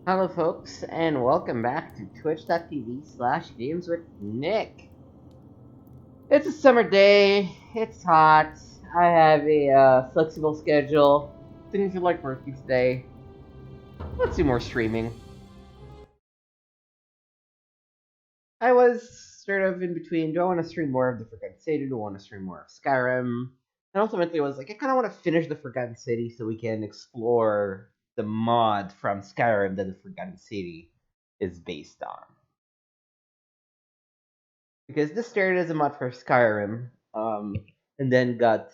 Hello, folks, and welcome back to twitch.tv/games with Nick. It's a summer day, it's hot, I have a flexible schedule, didn't feel like working today. Let's do more streaming. I was sort of in between, do I want to stream more of the Forgotten City, do I want to stream more of Skyrim? And ultimately I was like, I kind of want to finish the Forgotten City so we can explore the mod from Skyrim that the Forgotten City is based on. Because this started as a mod for Skyrim, and then got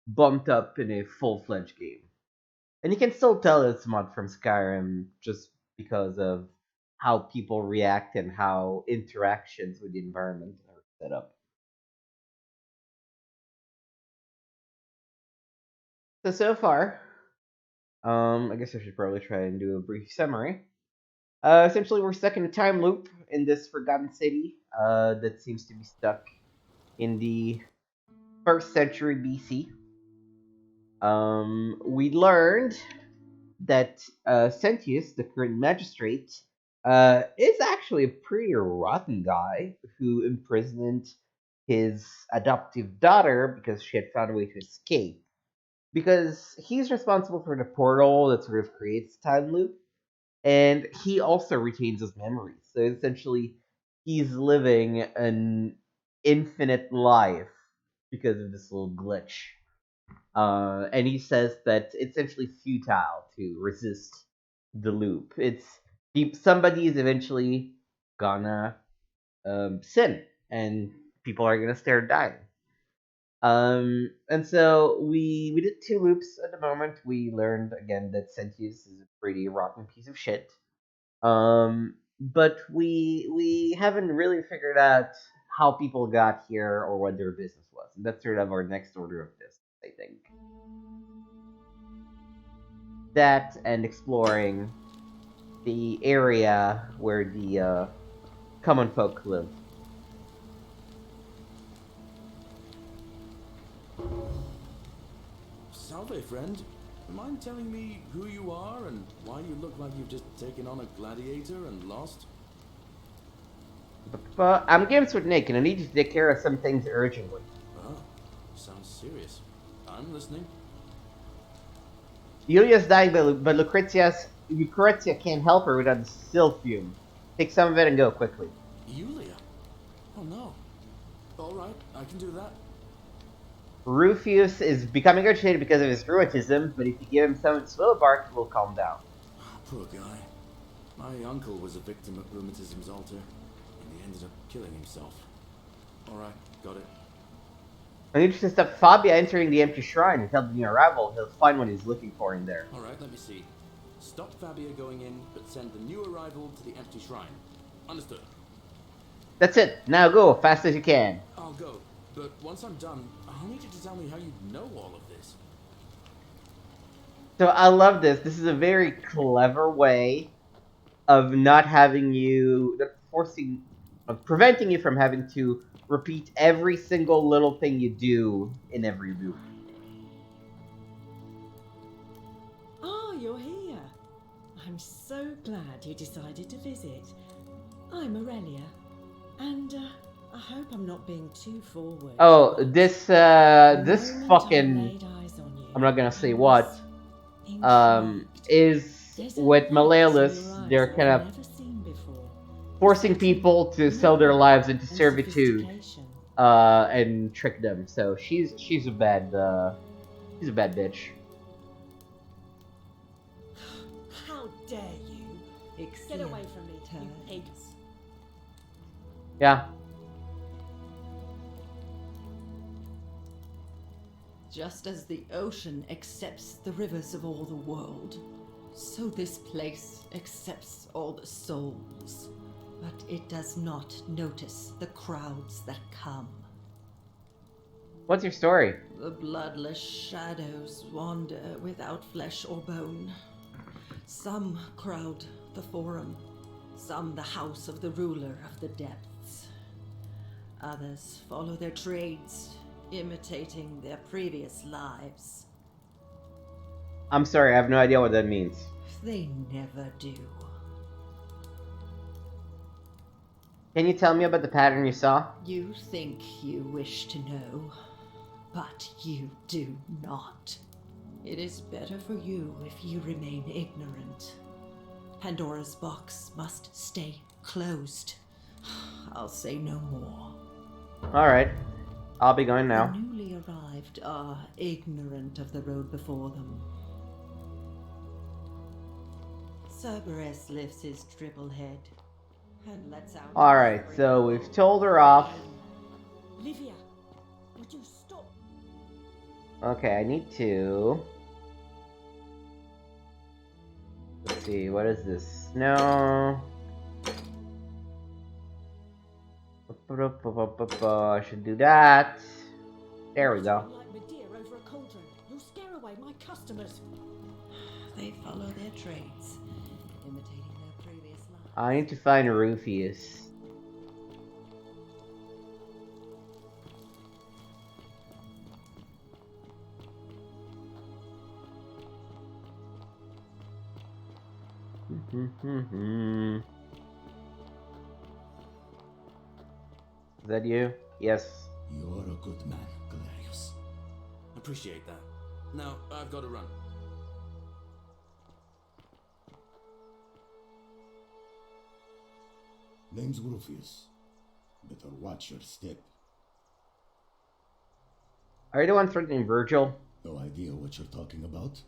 bumped up in a full-fledged game. And you can still tell it's a mod from Skyrim just because of how people react and how interactions with the environment are set up. So far, I guess I should probably try and do a brief summary. Essentially, we're stuck in a time loop in this Forgotten City that seems to be stuck in the first century BC. We learned that Sentius, the current magistrate, is actually a pretty rotten guy who imprisoned his adoptive daughter because she had found a way to escape. Because he's responsible for the portal that sort of creates time loop, and he also retains his memories. So essentially, he's living an infinite life because of this little glitch. And he says that it's essentially futile to resist the loop. Somebody is eventually gonna sin, and people are gonna start dying. And so we did two loops at the moment. We learned again that Sentius is a pretty rotten piece of shit. But we haven't really figured out how people got here or what their business was. And that's sort of our next order of business, I think. That and exploring the area where the common folk live. Salve, friend. Mind telling me who you are and why you look like you've just taken on a gladiator and lost? But I'm games with Nick, and I need you to take care of some things urgently. Oh, sounds serious. I'm listening. Yulia's dying, but Lucrezia can't help her without the Silphium. Take some of it and go quickly. Yulia? Oh no. Alright, I can do that. Rufius is becoming agitated because of his rheumatism, but if you give him some of its willow bark, he will calm down. Poor guy. My uncle was a victim of rheumatism's altar, and he ended up killing himself. Alright, got it. I need you to stop Fabia entering the empty shrine and tell the new arrival he'll find what he's looking for in there. Alright, let me see. Stop Fabia going in, but send the new arrival to the empty shrine. Understood. That's it. Now go, fast as you can. I'll go, but once I'm done, I'll need you to tell me how you know all of this. So I love this. This is a very clever way of not having you, of preventing you from having to repeat every single little thing you do in every loop. Ah, you're here. I'm so glad you decided to visit. I'm Aurelia, and I hope I'm not being too forward. Oh, but this the moment I fucking, laid eyes on you, I'm not gonna say I what, was intrigued. is There's a with light in Malleolus. your eyes They're I've kind of never seen before. forcing A certain people to sell their knowing lives into and servitude, sophistication. and trick them. So she's a bad bitch. How dare you! Get away from me, you pigs! Yeah. Just as the ocean accepts the rivers of all the world, so this place accepts all the souls. But it does not notice the crowds that come. What's your story? The bloodless shadows wander without flesh or bone. Some crowd the Forum, some the house of the ruler of the depths. Others follow their trades, imitating their previous lives. I'm sorry, I have no idea what that means. They never do. Can you tell me about the pattern you saw? You think you wish to know, but you do not. It is better for you if you remain ignorant. Pandora's box must stay closed. I'll say no more. Alright. I'll be going The now. newly arrived are ignorant of the road before them. Cerberus lifts his triple head and lets out. Alright, so we've told her off. Livia, would you stop? Okay, I need to... Let's see, what is this? No. I should do that. There we go. Like Medea over a cauldron. You'll scare away my customers. They follow their trades, imitating their previous lives. I need to find Rufus. Is that you? Yes. You're a good man, Galerius. Appreciate that. Now, I've got to run. Name's Rufius. Better watch your step. Are you the one threatening Virgil? No idea what you're talking about?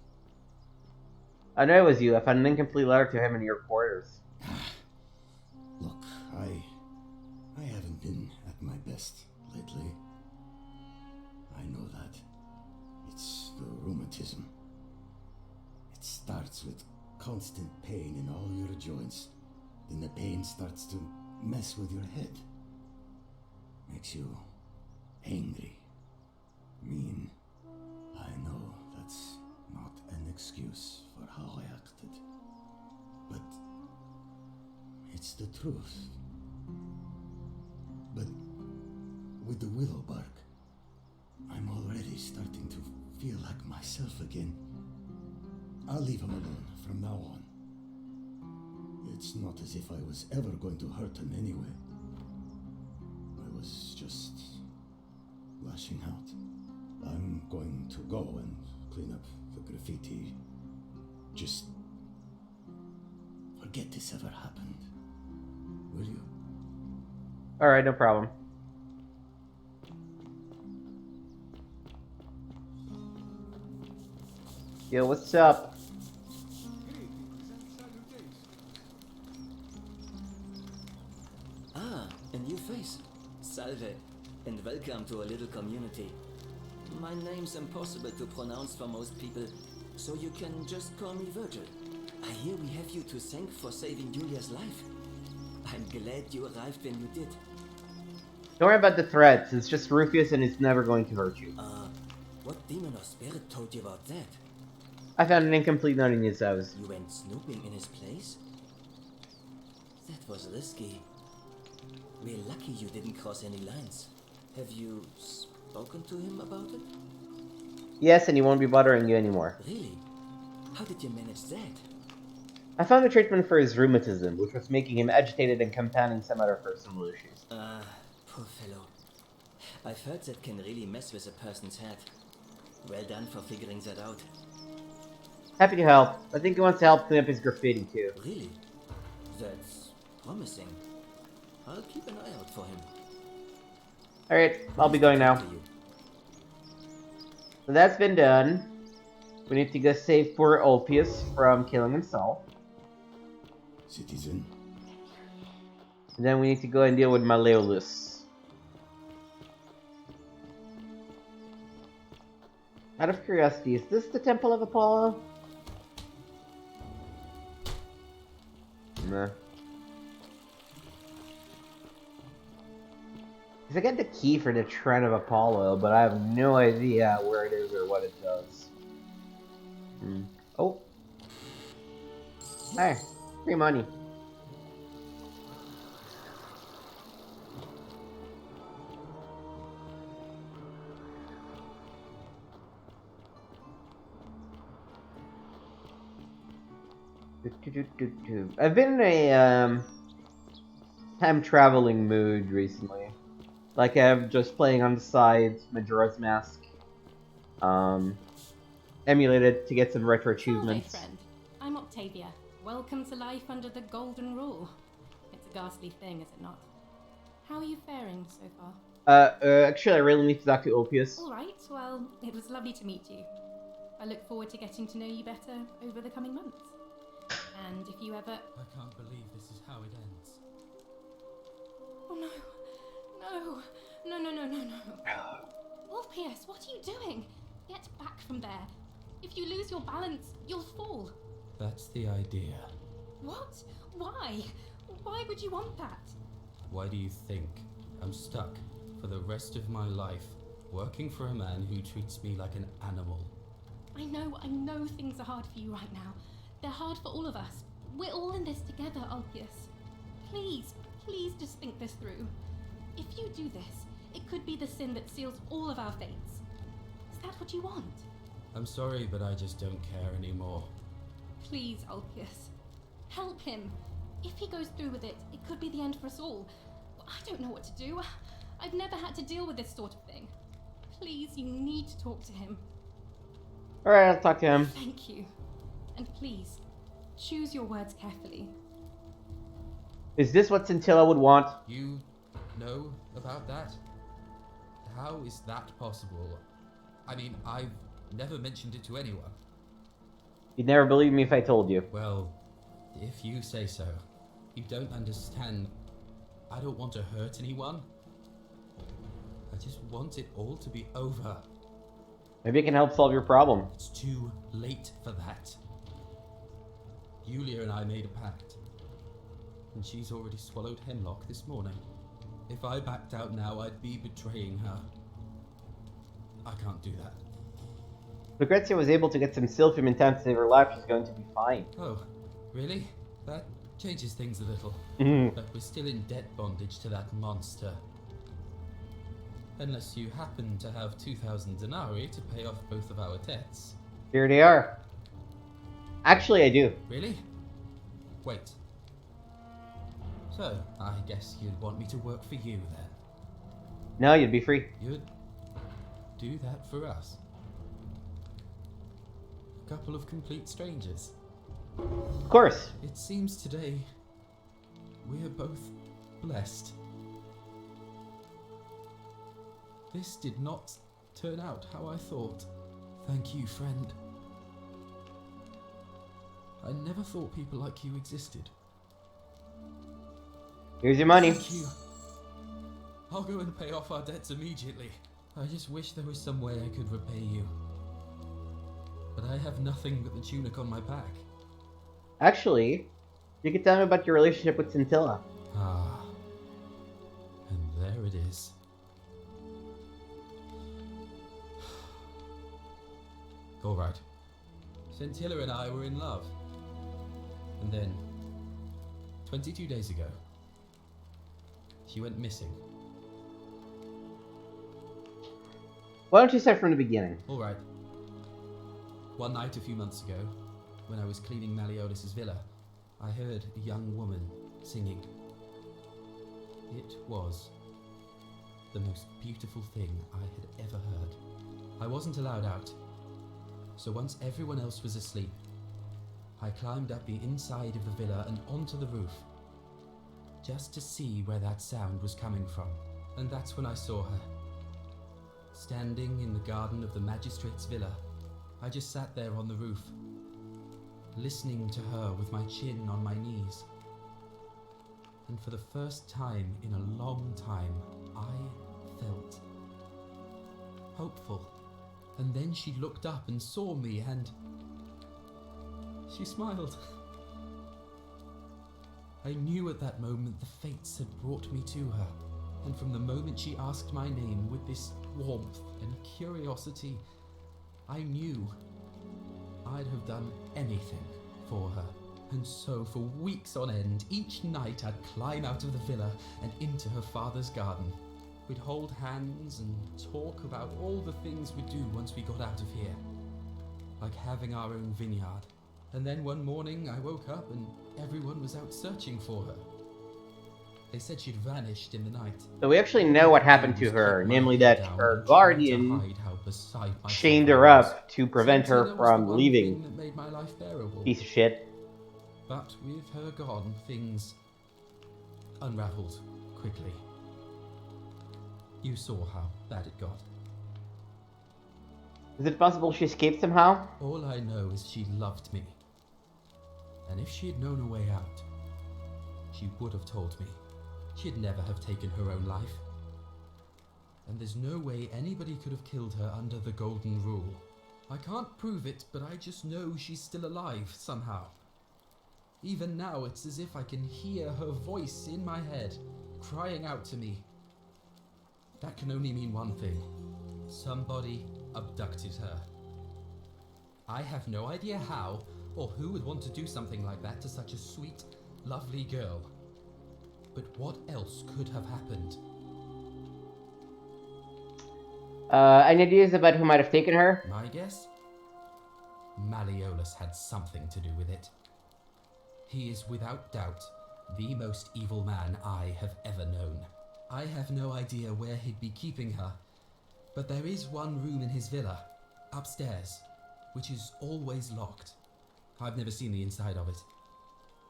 I know it was you. I found an incomplete letter to him in your quarters. Look, I haven't been at my best lately. I know that. It's the rheumatism. It starts with constant pain in all your joints. Then the pain starts to mess with your head. Makes you angry, mean. I know that's not an excuse for how I acted. But it's the truth. But with the willow bark, I'm already starting to feel like myself again. I'll leave him alone from now on. It's not as if I was ever going to hurt him anyway. I was just lashing out. I'm going to go and clean up the graffiti. Just forget this ever happened. Will you? Alright, no problem. Yo, what's up? Ah, a new face. Salve, and welcome to a little community. My name's impossible to pronounce for most people, so you can just call me Virgil. I hear we have you to thank for saving Julia's life. I'm glad you arrived when you did. Don't worry about the threats. It's just Rufus and it's never going to hurt you. What demon or spirit told you about that? I found an incomplete note in his house. You went snooping in his place? That was risky. We're lucky you didn't cross any lines. Have you spoken to him about it? Yes, and he won't be bothering you anymore. Really? How did you manage that? I found a treatment for his rheumatism, which was making him agitated and compounding some other personal issues. Poor fellow. I've heard that can really mess with a person's head. Well done for figuring that out. Happy to help. I think he wants to help clean up his graffiti too. Really? That's promising. I'll keep an eye out for him. Alright, I'll be going now. So that's been done. We need to go save poor Ulpius from killing himself. Citizen, And then we need to go and deal with Malleolus. Out of curiosity, is this the Temple of Apollo? Nah. Cause I get the key for the Shrine of Apollo, but I have no idea where it is or what it does. Oh. Hey, free money. I've been in a time traveling mood recently. Like I'm just playing on the side Majora's Mask, um, emulated to get some retro Salve, achievements. friend. I'm Octavia. Welcome to life under the Golden Rule. It's a ghastly thing, is it not? How are you faring so far? Actually, I really need to talk to Ulpius. All right, well, it was lovely to meet you. I look forward to getting to know you better over the coming months. And if you ever... I can't believe this is how it ends. Oh no. No. No, no, no, no, no. Orpheus, what are you doing? Get back from there. If you lose your balance, you'll fall. That's the idea. What? Why? Why would you want that? Why do you think I'm stuck for the rest of my life working for a man who treats me like an animal? I know things are hard for you right now. They're hard for all of us. We're all in this together, Ulpius. Please, please just think this through. If you do this, it could be the sin that seals all of our fates. Is that what you want? I'm sorry, but I just don't care anymore. Please, Ulpius. Help him. If he goes through with it, it could be the end for us all. I don't know what to do. I've never had to deal with this sort of thing. Please, you need to talk to him. Alright, I'll talk to him. Thank you. And please, choose your words carefully. Is this what Scintilla would want? You know about that? How is that possible? I mean, I've never mentioned it to anyone. You'd never believe me if I told you. Well, if you say so. You don't understand. I don't want to hurt anyone. I just want it all to be over. Maybe it can help solve your problem. It's too late for that. Yulia and I made a pact. And she's already swallowed hemlock this morning. If I backed out now, I'd be betraying her. I can't do that. Lucrezia was able to get some Silphium in time to save her life. She's going to be fine. Oh, really? That changes things a little. Mhm. But we're still in debt bondage to that monster. Unless you happen to have 2,000 denarii to pay off both of our debts. Here they are. Actually, I do. Really? Wait. So, I guess you'd want me to work for you then. No, you'd be free. You'd do that for us. A couple of complete strangers. Of course. It seems today we're both blessed. This did not turn out how I thought. Thank you, friend. I never thought people like you existed. Here's your money. Thank you. I'll go and pay off our debts immediately. I just wish there was some way I could repay you. But I have nothing but the tunic on my back. Actually, you could tell me about your relationship with Scintilla. Ah. And there it is. Alright. Scintilla and I were in love. And then, 22 days ago, she went missing. Why don't you start from the beginning? Alright. One night a few months ago, when I was cleaning Malleolus' villa, I heard a young woman singing. It was the most beautiful thing I had ever heard. I wasn't allowed out, so once everyone else was asleep, I climbed up the inside of the villa and onto the roof, just to see where that sound was coming from. And that's when I saw her. Standing in the garden of the magistrate's villa, I just sat there on the roof, listening to her with my chin on my knees. And for the first time in a long time, I felt hopeful. And then she looked up and saw me and she smiled. I knew at that moment the fates had brought me to her. And from the moment she asked my name with this warmth and curiosity, I knew I'd have done anything for her. And so for weeks on end, each night I'd climb out of the villa and into her father's garden. We'd hold hands and talk about all the things we'd do once we got out of here. Like having our own vineyard. And then one morning I woke up and everyone was out searching for her. They said she'd vanished in the night. So we actually know what happened to her, namely that her guardian chained her up to prevent her from leaving. That made my life bearable. Piece of shit. But with her gone, things unraveled quickly. You saw how bad it got. Is it possible she escaped somehow? All I know is she loved me. And if she had known a way out, she would have told me. She'd never have taken her own life. And there's no way anybody could have killed her under the Golden Rule. I can't prove it, but I just know she's still alive somehow. Even now, it's as if I can hear her voice in my head, crying out to me. That can only mean one thing. Somebody abducted her. I have no idea how, or who would want to do something like that to such a sweet, lovely girl. But what else could have happened? Any ideas about who might have taken her? My guess? Malleolus had something to do with it. He is without doubt the most evil man I have ever known. I have no idea where he'd be keeping her, but there is one room in his villa, upstairs, which is always locked. I've never seen the inside of it,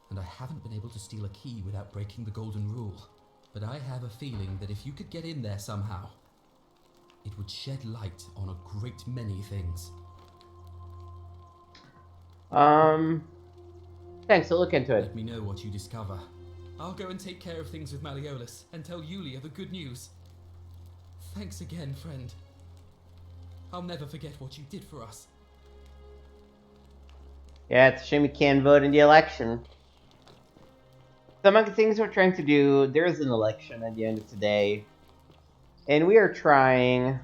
and I haven't been able to steal a key without breaking the Golden Rule. But I have a feeling that if you could get in there somehow, it would shed light on a great many things. Thanks, I'll look into it. Let me know what you discover. I'll go and take care of things with Malleolus and tell Yulia the good news. Thanks again, friend. I'll never forget what you did for us. Yeah, it's a shame we can't vote in the election. So among the things we're trying to do, there is an election at the end of today. And we are trying...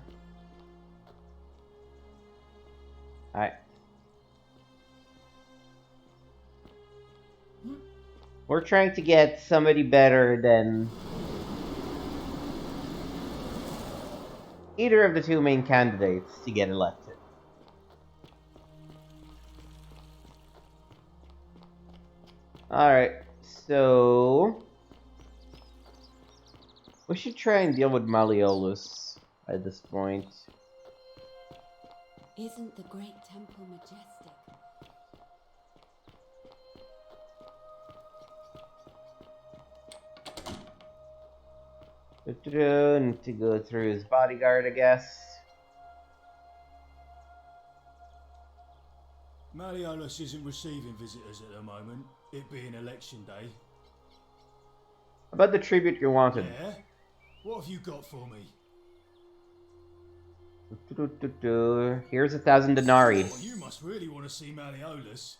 Alright. We're trying to get somebody better than either of the two main candidates to get elected. Alright, so... we should try and deal with Malleolus at this point. Isn't the great temple majestic? Need to go through his bodyguard, I guess. Malleolus isn't receiving visitors at the moment, it being election day. About the tribute you wanted. Yeah? What have you got for me? Here's 1,000 denarii. Well, you must really want to see Malleolus.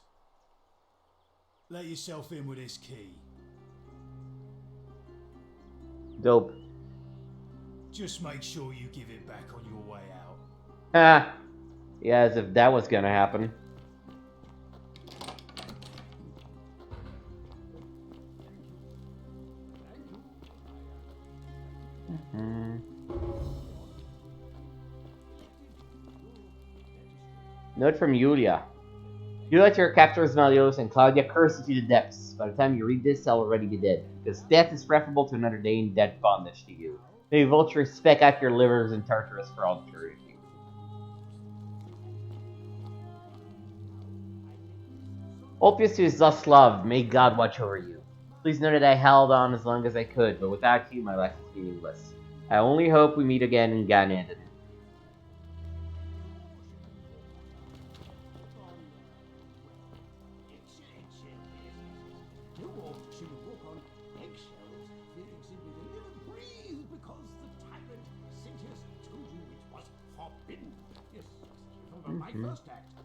Let yourself in with this key. Dope. Just make sure you give it back on your way out. Ah, yeah, as if that was gonna happen. Note from Yulia. You let your captors Malleolus and Claudia curse you to the depths. By the time you read this, I'll already be dead. Because death is preferable to another day in dead bondage to you. May vultures speck out your livers and Tartarus for all eternity. Ulpius is thus loved. May God watch over you. Please know that I held on as long as I could, but without you, my life is meaningless. I only hope we meet again in Gan Eden.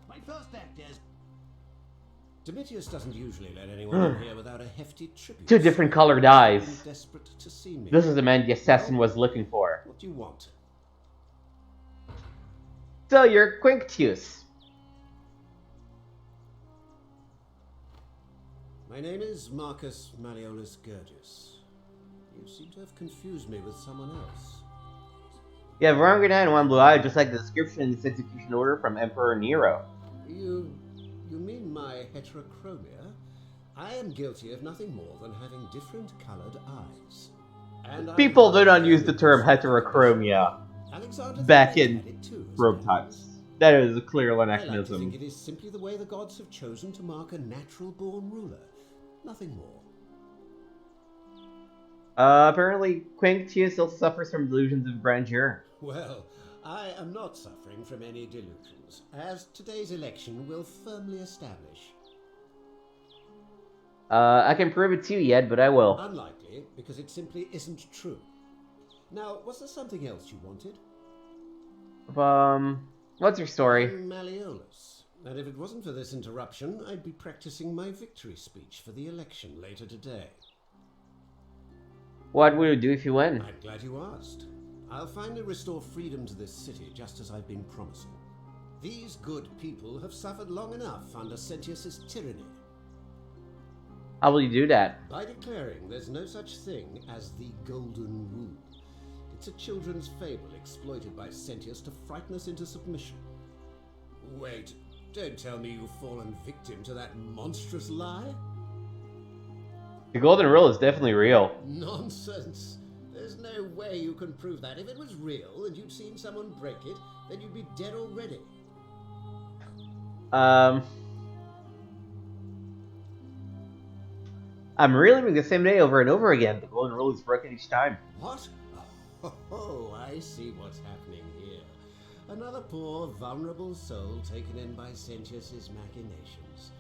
My first act is... Domitius doesn't usually let anyone in here without a hefty tribute. Two different colored eyes. Desperate to see me. This is the man the assassin was looking for. What do you want? So you're Quinctius. My name is Marcus Malleolus Gurgius. You seem to have confused me with someone else. You have one green eye and one blue eye, just like the description in this execution order from Emperor Nero. You mean my heterochromia? I am guilty of nothing more than having different colored eyes. And People do not use the term heterochromia Alexander back the Great in had it too, as Rome apparently. times. That is a clear I like to think anachronism. it is simply the way the gods have chosen to mark a natural-born ruler. Nothing more. Apparently, Quinctius still suffers from delusions of grandeur. Well, I am not suffering from any delusions, as today's election will firmly establish. I can prove it to you yet, but I will. Unlikely, because it simply isn't true. Now, was there something else you wanted? What's your story? I'm Malleolus, and if it wasn't for this interruption, I'd be practicing my victory speech for the election later today. What will you do if you win? I'm glad you asked. I'll finally restore freedom to this city, just as I've been promising. These good people have suffered long enough under Sentius's tyranny. How will you do that? By declaring there's no such thing as the Golden Rule. It's a children's fable exploited by Sentius to frighten us into submission. Wait, don't tell me you've fallen victim to that monstrous lie? The Golden Rule is definitely real. Nonsense. There's no way you can prove that. If it was real and you'd seen someone break it, then you'd be dead already. I'm reliving the same day over and over again. The Golden Rule is broken each time. What? Oh, I see what's happening here. Another poor, vulnerable soul taken in by Sentius's machinations.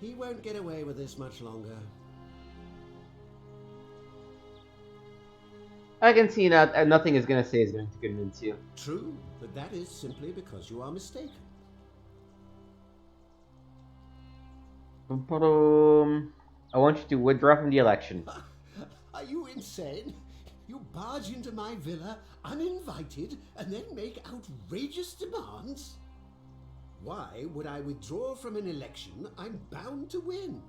He won't get away with this much longer. I can see nothing is going to say is going to convince you. True, but that is simply because you are mistaken. I want you to withdraw from the election. Are you insane? You barge into my villa uninvited and then make outrageous demands? Why would I withdraw from an election I'm bound to win?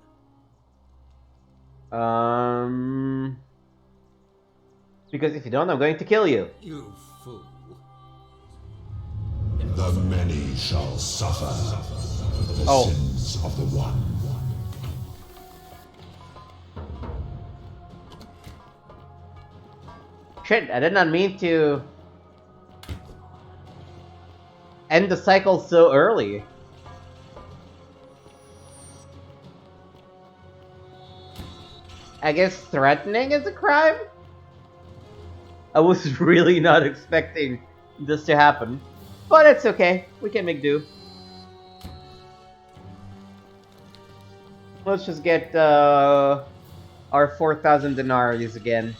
Because if you don't, I'm going to kill you. You fool. The many shall suffer for the sins of the one. Shit, I did not mean to end the cycle so early. I guess threatening is a crime? I was really not expecting this to happen. But it's okay, we can make do. Let's just get our 4,000 denarii again.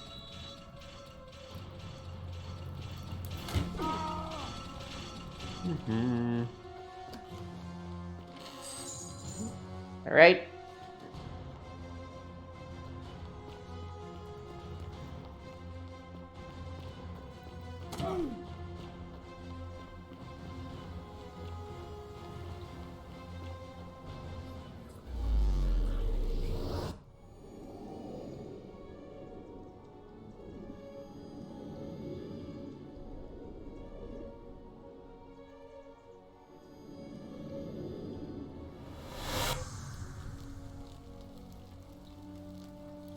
Alright.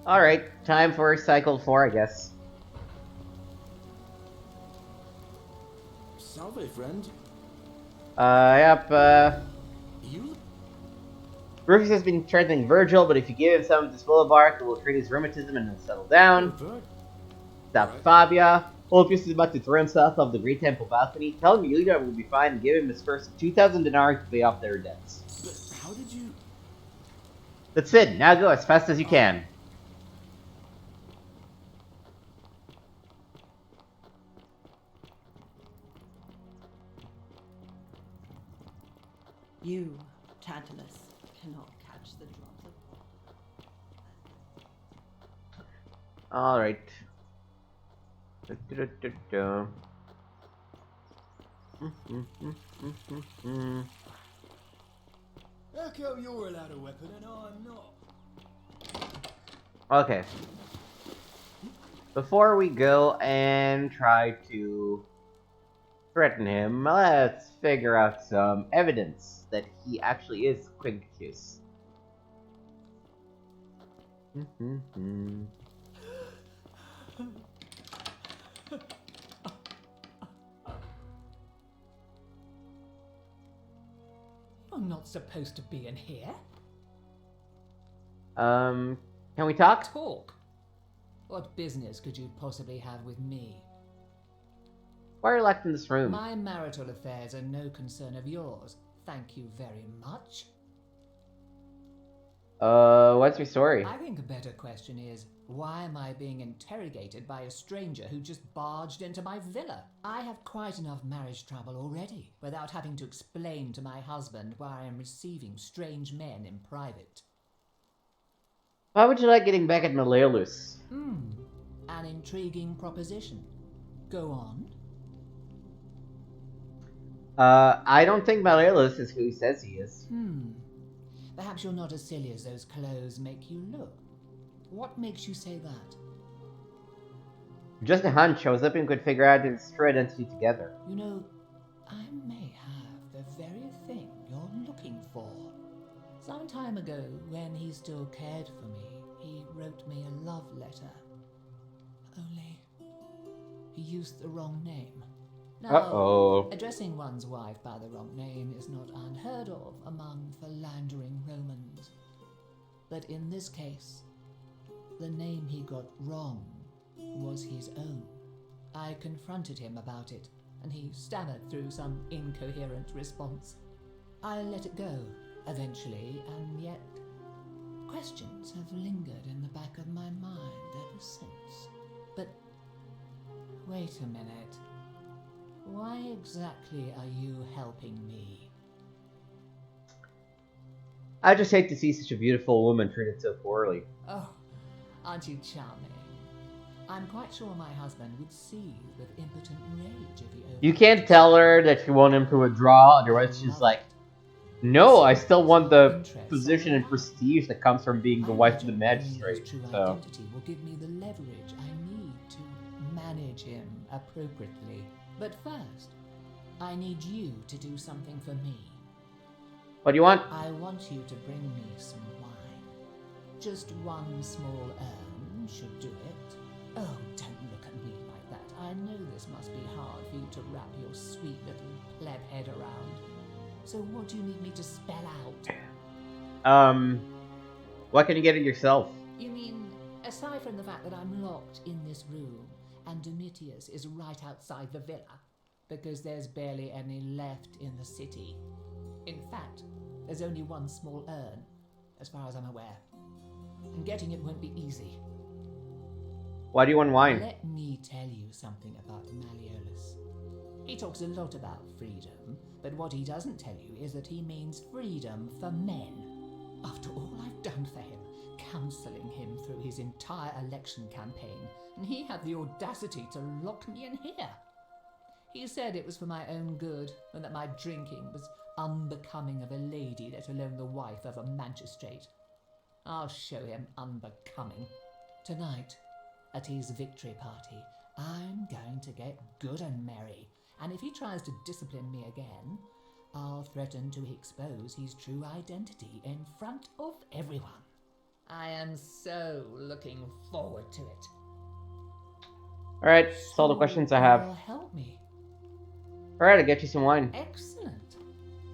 Alright, time for cycle 4, I guess. Salve, friend. Yep, You? Rufus has been threatening Virgil, but if you give him some of this willow bark, it will treat his rheumatism and he'll settle down. Stop Fabia. Ulpius is about to throw himself off the Great Temple balcony. Tell him Eulida will be fine and give him his first 2,000 denarii to pay off their debts. But how did you... That's it, now go as fast as you can. You, Tantalus, cannot catch the drops of... Alright. How come you're allowed a weapon and I'm not? Okay. Before we go and try to threaten him, let's figure out some evidence that he actually is Quinctius. Mm-hmm. You're not supposed to be in here. Can we talk? Talk? What business could you possibly have with me? Why are you locked in this room? My marital affairs are no concern of yours. Thank you very much. What's your story? I think a better question is, why am I being interrogated by a stranger who just barged into my villa? I have quite enough marriage trouble already, without having to explain to my husband why I am receiving strange men in private. Why would you like getting back at Malleolus? An intriguing proposition. Go on. I don't think Malleolus is who he says he is. Perhaps you're not as silly as those clothes make you look. What makes you say that? Just a hunch. I was hoping we could figure out his true identity together. You know, I may have the very thing you're looking for. Some time ago, when he still cared for me, he wrote me a love letter. Only, he used the wrong name. Now, addressing one's wife by the wrong name is not unheard of among philandering Romans. But in this case, the name he got wrong was his own. I confronted him about it, and he stammered through some incoherent response. I let it go, eventually, and yet questions have lingered in the back of my mind ever since. But wait a minute. Why exactly are you helping me? I just hate to see such a beautiful woman treated so poorly. Oh, aren't you charming? I'm quite sure my husband would seethe with impotent rage if he... You can't tell her that you want him to withdraw, otherwise she's like, no, I still want the position and prestige that comes from being the wife of the magistrate. So identity will give me the leverage I need to manage him appropriately. But first, I need you to do something for me. What do you want? I want you to bring me some wine. Just one small urn should do it. Oh, don't look at me like that. I know this must be hard for you to wrap your sweet little pleb head around. So what do you need me to spell out? Why can't you get it yourself? You mean, aside from the fact that I'm locked in this room, and Domitius is right outside the villa, because there's barely any left in the city. In fact, there's only one small urn, as far as I'm aware. And getting it won't be easy. Why do you want wine? Let me tell you something about Malleolus. He talks a lot about freedom, but what he doesn't tell you is that he means freedom for men. After all I've done for him, counselling him through his entire election campaign, and he had the audacity to lock me in here. He said it was for my own good, and that my drinking was unbecoming of a lady, let alone the wife of a magistrate. I'll show him unbecoming. Tonight, at his victory party, I'm going to get good and merry, and if he tries to discipline me again, I'll threaten to expose his true identity in front of everyone. I am so looking forward to it. Alright, that's all the questions I have. Help me. Alright, I'll get you some wine. Excellent.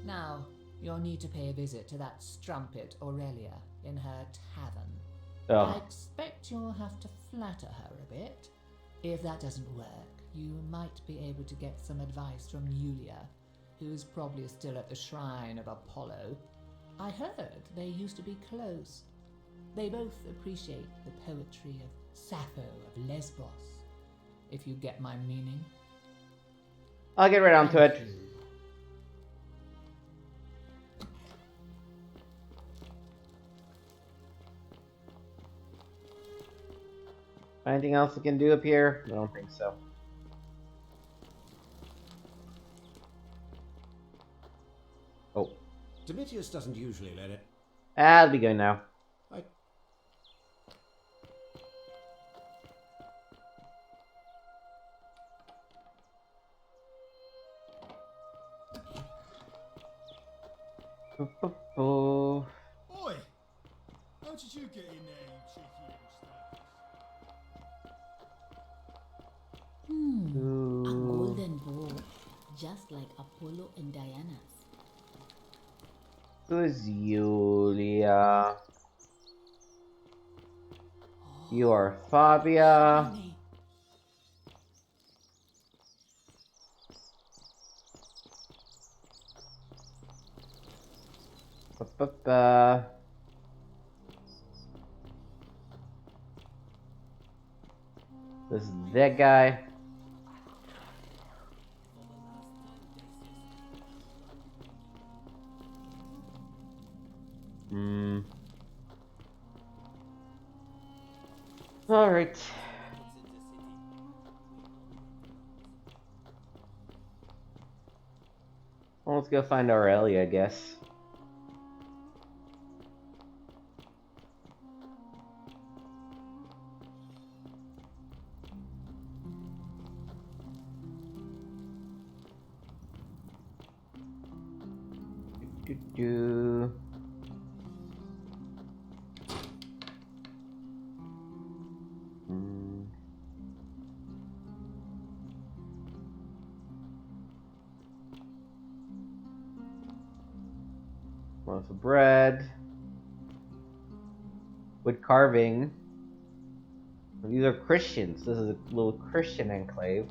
Now, you'll need to pay a visit to that strumpet Aurelia in her tavern. Oh. I expect you'll have to flatter her a bit. If that doesn't work, you might be able to get some advice from Yulia, who's probably still at the shrine of Apollo. I heard they used to be close. They both appreciate the poetry of Sappho of Lesbos, if you get my meaning. I'll get right on to it. Anything else I can do up here? I don't think so. Oh. Domitius doesn't usually let it. I'll be good now. Oi! How did you get in there, you cheeky little A Ooh. golden bowl, just like Apollo and Diana's. Who's Julia? You are Fabia. Ba-ba-ba. This is that guy. Alright. Well, let's go find Aurelia, I guess. Do. Loaf of bread. Wood carving. These are Christians. This is a little Christian enclave.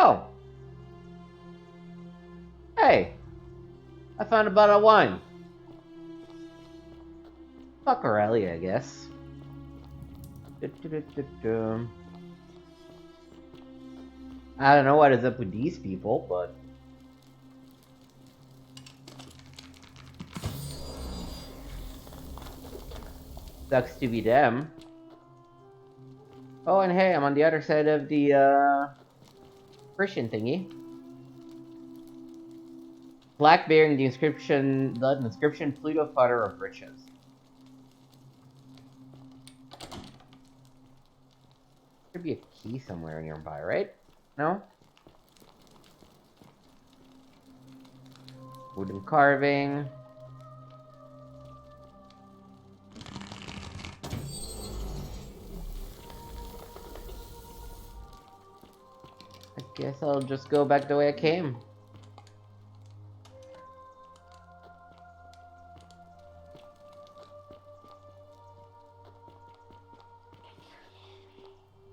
Oh. Hey. I found a bottle of wine. Fuck Aurelia, I guess. I don't know what is up with these people, but... sucks to be them. Oh, and hey, I'm on the other side of the, Christian thingy. Plaque bearing the inscription, Pluto, Father of Riches. There'd be a key somewhere nearby, right? No? Wooden carving. I guess I'll just go back the way I came.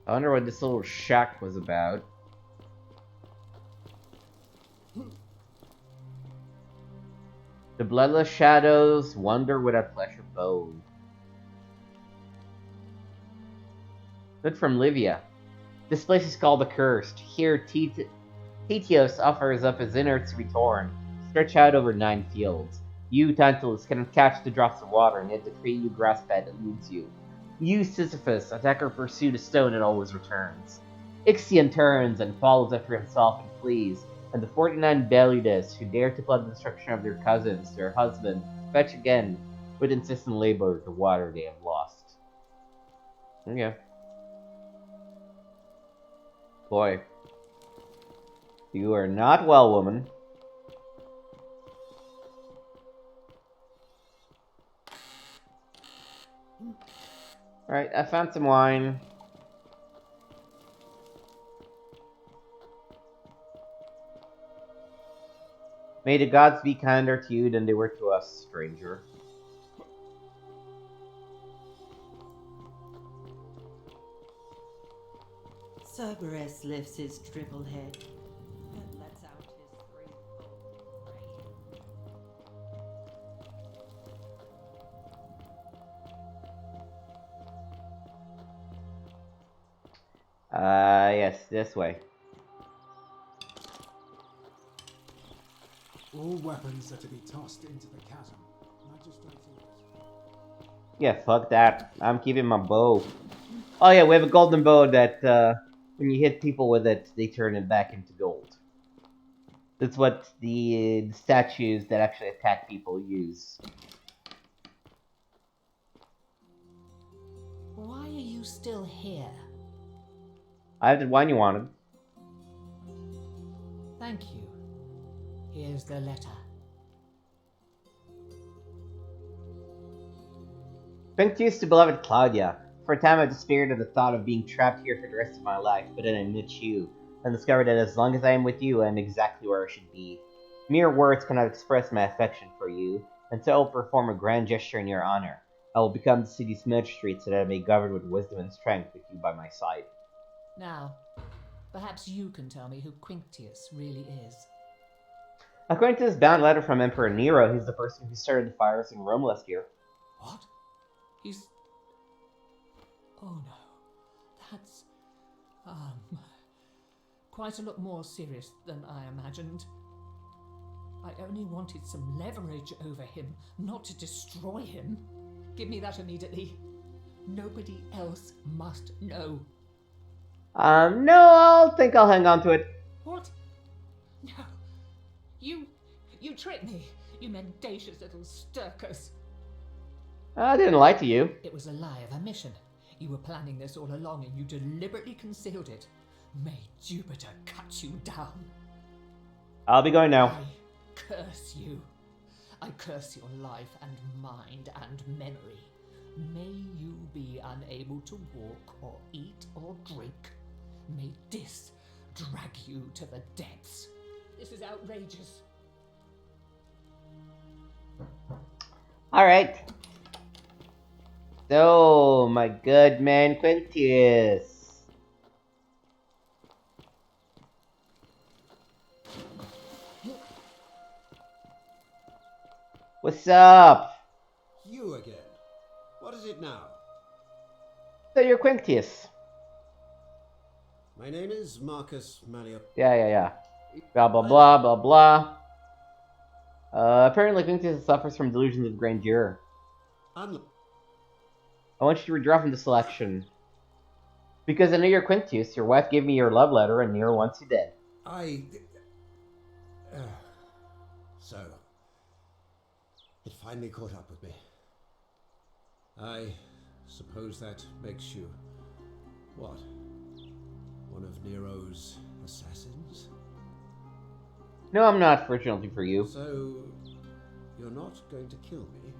I wonder what this little shack was about. The bloodless shadows wander without flesh or bone. Good from Livia. This place is called the Cursed. Here, Titios offers up his innards to be torn, stretch out over 9 fields. You, Tantalus, cannot catch the drops of water, and yet the tree you grasp at eludes you. You, Sisyphus, attacker, pursue the stone and always returns. Ixion turns and follows after himself and flees, and the 49 Bellides, who dare to plot the destruction of their cousins, their husband, fetch again, with insistent labor, the water they have lost. Okay. Boy. You are not well, woman. Alright, I found some wine. May the gods be kinder to you than they were to us, stranger. Cerberus lifts his triple head and lets out his threefold Yes, this way. All weapons are to be tossed into the chasm. Magistrate's orders. Yeah, fuck that. I'm keeping my bow. Oh yeah, we have a golden bow that, when you hit people with it, they turn it back into gold. That's what the statues that actually attack people use. still here? I have the wine you wanted. Thank you. Here's the letter. Quinctius to beloved Claudia. For a time I despaired of the thought of being trapped here for the rest of my life, but then I met you, and discovered that as long as I am with you, I am exactly where I should be. Mere words cannot express my affection for you, and so I will perform a grand gesture in your honor. I will become the city's magistrate so that I may govern with wisdom and strength with you by my side. Now, perhaps you can tell me who Quinctius really is. According to this bound letter from Emperor Nero, he's the person who started the fires in Rome last year. What? He's... Oh no. That's... quite a lot more serious than I imagined. I only wanted some leverage over him, not to destroy him. Give me that immediately. Nobody else must know. No, I'll hang on to it. What? No. You tricked me, you mendacious little stirkers. I didn't lie to you. It was a lie of a mission. You were planning this all along and you deliberately concealed it. May Jupiter cut you down. I'll be going now. I curse you. I curse your life and mind and memory. May you be unable to walk or eat or drink. May this drag you to the depths. This is outrageous. Alright. So, my good man Quinctius. What's up? You again. What is it now? So you're Quinctius. My name is Marcus Malleus. Yeah. Blah, blah, blah, blah, blah. Apparently Quinctius suffers from delusions of grandeur. I want you to withdraw from the selection. Because I know you're Quinctius, your wife gave me your love letter and Nero wants you dead. So, it finally caught up with me. I suppose that makes you... what? One of Nero's assassins? No, I'm not, fortunately for you. So, you're not going to kill me?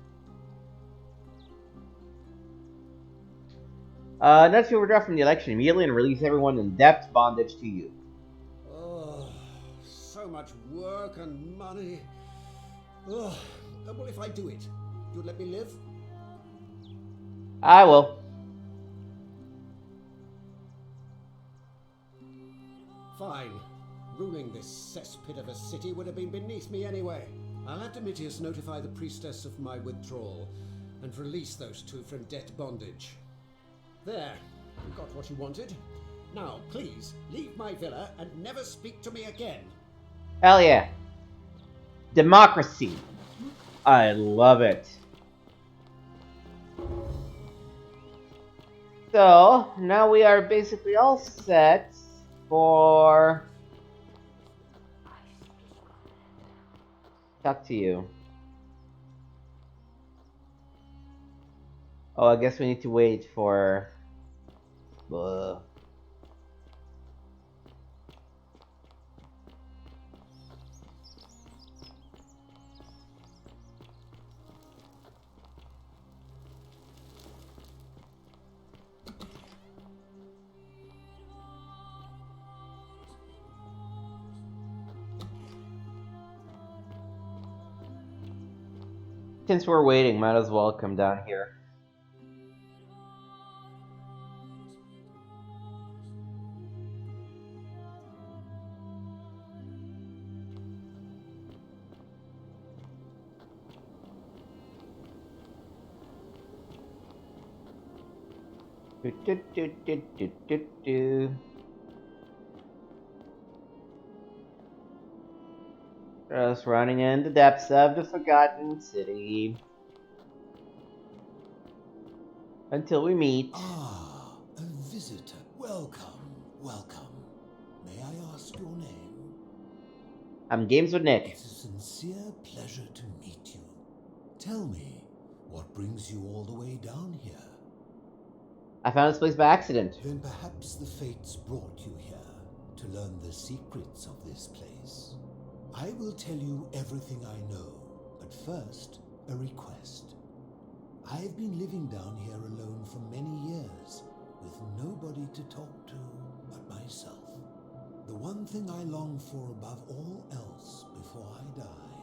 Not if you withdraw from the election immediately and release everyone in debt bondage to you. Oh, so much work and money. Oh, well, if I do it, you'll let me live? I will. Fine. Ruling this cesspit of a city would have been beneath me anyway. I'll have Domitius notify the priestess of my withdrawal and release those two from debt bondage. There, you got what you wanted. Now, please, leave my villa and never speak to me again. Hell yeah. Democracy. I love it. So, now we are basically all set for... talk to you. Oh, I guess we need to wait for... Since we're waiting, might as well come down here. Just running in the depths of the Forgotten City. Until we meet. Ah, a visitor. Welcome, welcome. May I ask your name? I'm Games with Nick. It's a sincere pleasure to meet you. Tell me, what brings you all the way down here? I found this place by accident. Then perhaps the fates brought you here to learn the secrets of this place. I will tell you everything I know, but first, a request. I have been living down here alone for many years, with nobody to talk to but myself. The one thing I long for above all else before I die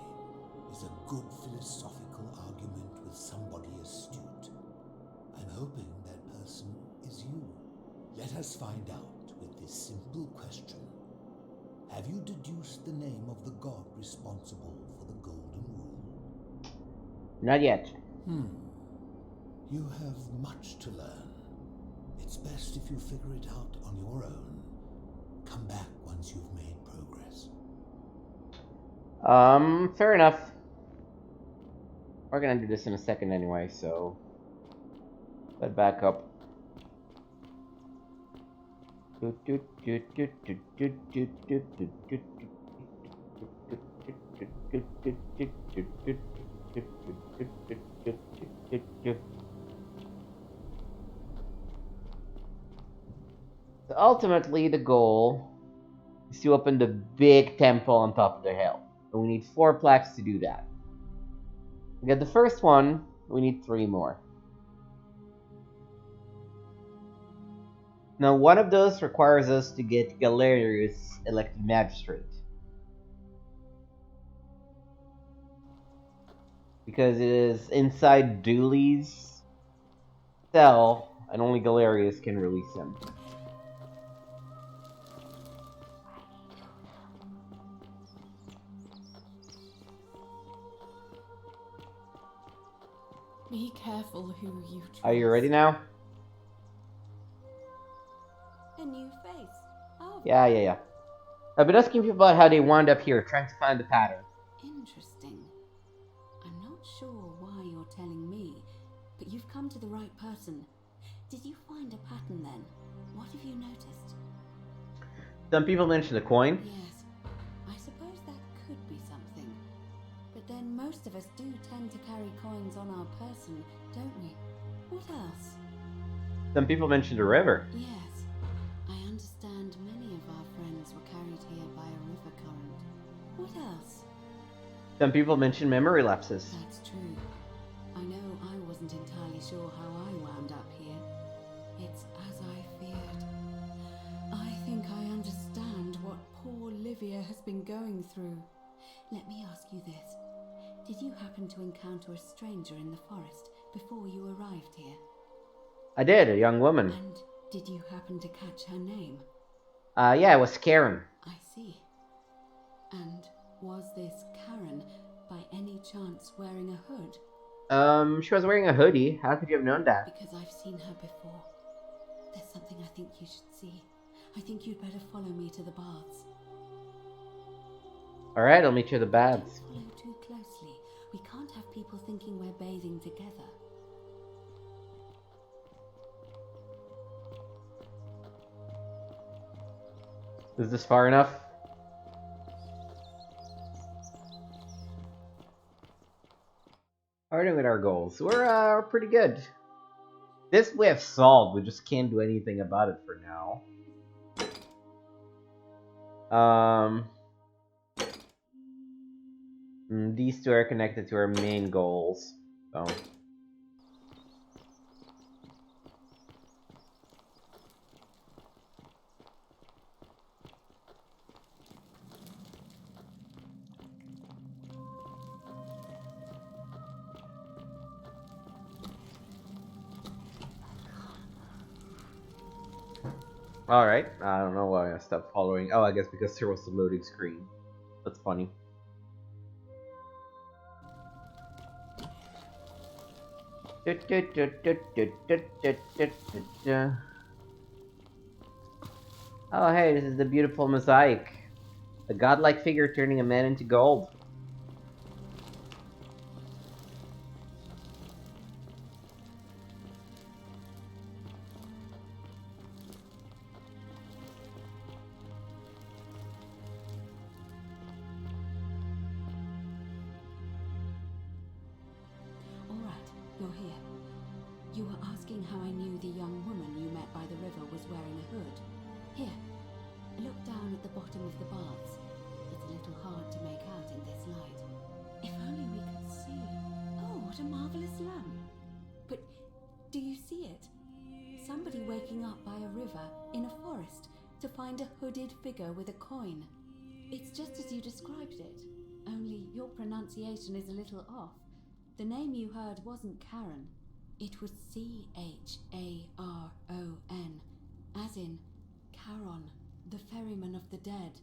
is a good philosophical argument with somebody astute. I'm hoping that person is you. Let us find out with this simple question. Have you deduced the name of the god responsible for the Golden Rule? Not yet. You have much to learn. It's best if you figure it out on your own. Come back once you've made progress. Fair enough. We're gonna do this in a second anyway, so let back up. So ultimately, the goal is to open the big temple on top of the hill. And we need 4 plaques to do that. To get the first one, we need 3 more. Now, one of those requires us to get Galerius elected magistrate. Because it is inside Dooley's cell, and only Galerius can release him. Be careful who you trust. Are you ready now? A new face. Oh. Yeah. I've been asking people about how they wound up here, trying to find the pattern. Interesting. I'm not sure why you're telling me, but you've come to the right person. Did you find a pattern then? What have you noticed? Some people mention the coin. Yes, I suppose that could be something. But then most of us do tend to carry coins on our person, don't we? What else? Some people mention the river. Yes, I understand many of our friends were carried here by a river current. What else? Some people mention memory lapses. That's true. I know I wasn't entirely sure how I wound up here. It's as I feared. I think I understand what poor Livia has been going through. Let me ask you this. Did you happen to encounter a stranger in the forest before you arrived here? I did, a young woman. And did you happen to catch her name? Yeah, it was Karen. I see. And was this Karen by any chance wearing a hood? She was wearing a hoodie. How could you have known that? Because I've seen her before. There's something I think you should see. I think you'd better follow me to the baths. Alright, I'll meet you at the baths. Don't follow too closely. We can't have people thinking we're bathing together. Is this far enough? How are we doing with our goals? We're pretty good. This we have solved, we just can't do anything about it for now. These two are connected to our main goals, so. Alright, I don't know why I stopped following. Oh, I guess because there was the loading screen. That's funny. Oh, hey, this is the beautiful mosaic. A godlike figure turning a man into gold. You were asking how I knew the young woman you met by the river was wearing a hood. Here, look down at the bottom of the baths. It's a little hard to make out in this light. If only we could see. Oh, what a marvelous lamp. But do you see it? Somebody waking up by a river in a forest to find a hooded figure with a coin. It's just as you described it, only your pronunciation is a little off. The name you heard wasn't Karen. It was Charon, as in Charon, the ferryman of the dead.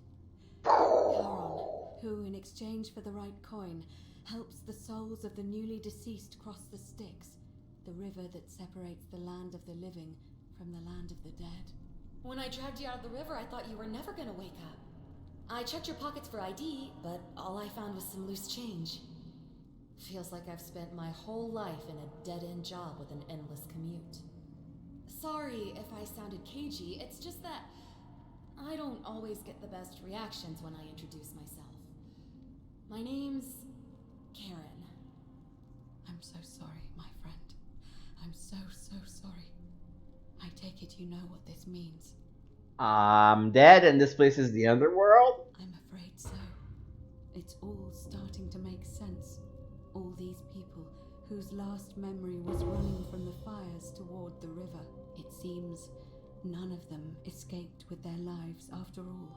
Charon, who, in exchange for the right coin, helps the souls of the newly deceased cross the Styx, the river that separates the land of the living from the land of the dead. When I dragged you out of the river, I thought you were never gonna wake up. I checked your pockets for ID, but all I found was some loose change. Feels like I've spent my whole life in a dead-end job with an endless commute. Sorry if I sounded cagey, it's just that I don't always get the best reactions when I introduce myself. My name's Karen. I'm so sorry, my friend. I'm so sorry. I take it you know what this means. I'm dead and this place is the underworld? I'm afraid so. It's all starting to make sense. All these people whose last memory was running from the fires toward the river. It seems none of them escaped with their lives after all.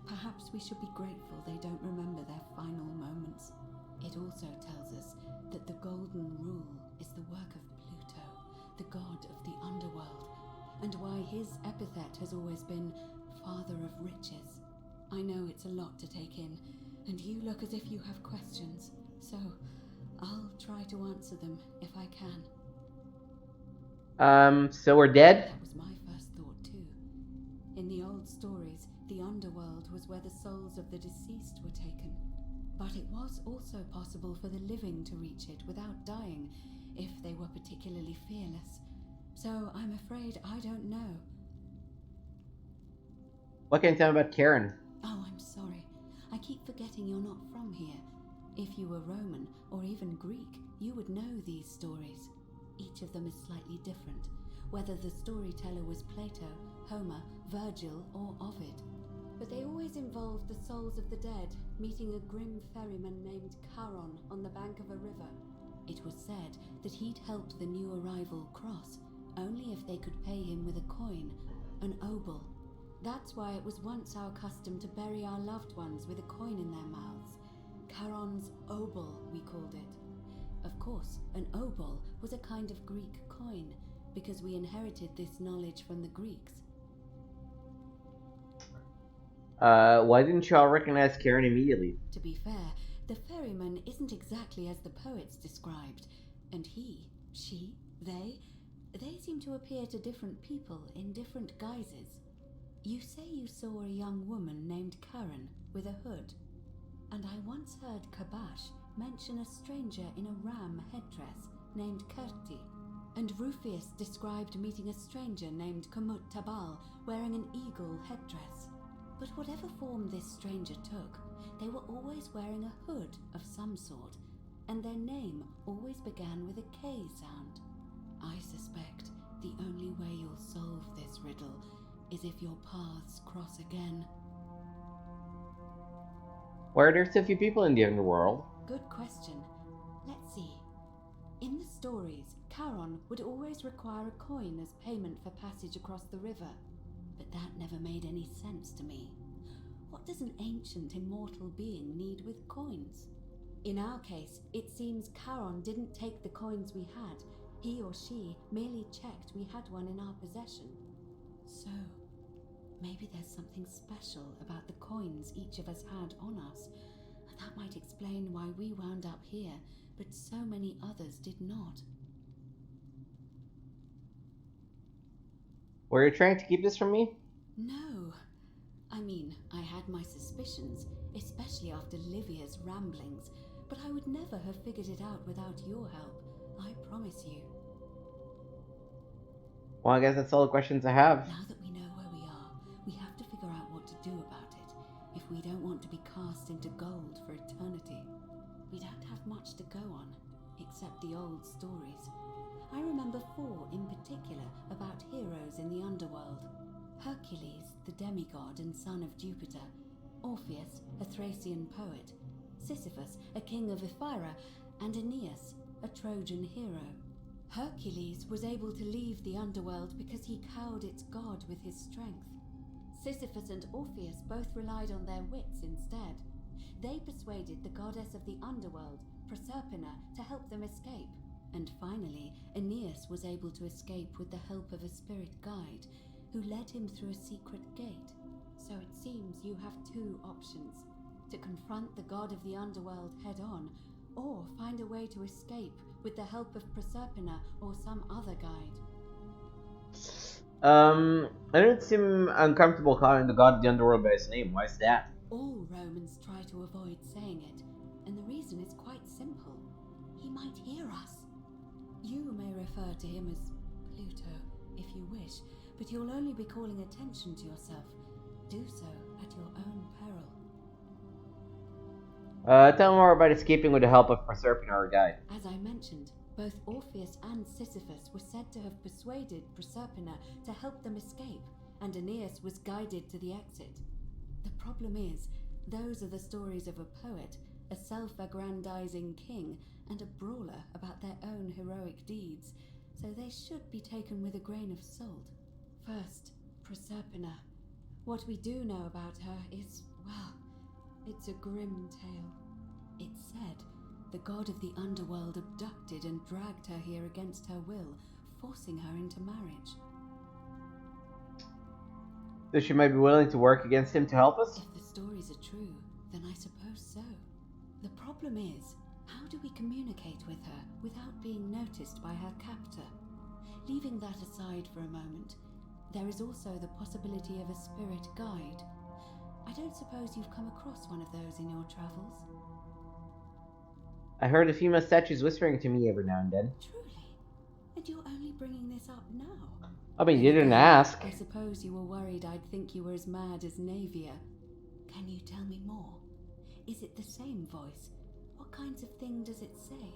Perhaps we should be grateful they don't remember their final moments. It also tells us that the Golden Rule is the work of Pluto, the god of the underworld, and why his epithet has always been Father of Riches. I know it's a lot to take in, and you look as if you have questions, so I'll try to answer them if I can. So we're dead? That was my first thought too. In the old stories, the underworld was where the souls of the deceased were taken. But it was also possible for the living to reach it without dying, if they were particularly fearless. So I'm afraid I don't know. What can you tell me about Karen? Oh, I'm sorry. I keep forgetting you're not from here. If you were Roman, or even Greek, you would know these stories. Each of them is slightly different, whether the storyteller was Plato, Homer, Virgil, or Ovid. But they always involved the souls of the dead meeting a grim ferryman named Charon on the bank of a river. It was said that he'd help the new arrival cross, only if they could pay him with a coin, an obol. That's why it was once our custom to bury our loved ones with a coin in their mouths. Charon's obol, we called it. Of course, an obol was a kind of Greek coin, because we inherited this knowledge from the Greeks. Why didn't y'all recognize Karen immediately? To be fair, the ferryman isn't exactly as the poets described, and he, she, they seem to appear to different people in different guises. You say you saw a young woman named Karen with a hood, and I once heard Kabash mention a stranger in a ram headdress named Kerti, and Rufius described meeting a stranger named Kamut Tabal wearing an eagle headdress. But whatever form this stranger took, they were always wearing a hood of some sort, and their name always began with a K sound. I suspect the only way you'll solve this riddle is if your paths cross again. Why are there so few people in the underworld? Good question. Let's see. In the stories, Charon would always require a coin as payment for passage across the river. But that never made any sense to me. What does an ancient immortal being need with coins? In our case, it seems Charon didn't take the coins we had. He or she merely checked we had one in our possession. So, maybe there's something special about the coins each of us had on us. That might explain why we wound up here, but so many others did not. Were you trying to keep this from me? No. I mean, I had my suspicions, especially after Livia's ramblings, but I would never have figured it out without your help, I promise you. Well, I guess that's all the questions I have. Now that we know where we are, we have to figure out what to do about it, if we don't want to be cast into gold for eternity. We don't have much to go on, except the old stories. I remember 4 Hercules, the demigod and son of Jupiter, Orpheus, a Thracian poet, Sisyphus, a king of Ephyra, and Aeneas, a Trojan hero. Hercules was able to leave the underworld because he cowed its god with his strength. Sisyphus and Orpheus both relied on their wits instead. They persuaded the goddess of the underworld, Proserpina, to help them escape. And finally, Aeneas was able to escape with the help of a spirit guide, who led him through a secret gate. So it seems you have two options: to confront the god of the underworld head-on, or find a way to escape with the help of Proserpina or some other guide. I don't seem uncomfortable calling the god of the underworld by his name. Why is that? All Romans try to avoid saying it, and the reason is quite simple. He might hear us. You may refer to him as Pluto, if you wish, but you'll only be calling attention to yourself. Do so at your own peril. Tell me more about escaping with the help of Proserpina or guide. As I mentioned, both Orpheus and Sisyphus were said to have persuaded Proserpina to help them escape, and Aeneas was guided to the exit. The problem is, those are the stories of a poet, a self-aggrandizing king, and a brawler about their own heroic deeds, so they should be taken with a grain of salt. First, Proserpina. What we do know about her is, well, it's a grim tale. It's said the god of the underworld abducted and dragged her here against her will, forcing her into marriage. So she might be willing to work against him to help us? If the stories are true, then I suppose so. The problem is, how do we communicate with her without being noticed by her captor? Leaving that aside for a moment, there is also the possibility of a spirit guide. I don't suppose you've come across one of those in your travels? I heard a female statues whispering to me every now and then. Truly? And you're only bringing this up now? I mean, you didn't ask. I suppose you were worried I'd think you were as mad as Navia. Can you tell me more? Is it the same voice? What kinds of thing does it say?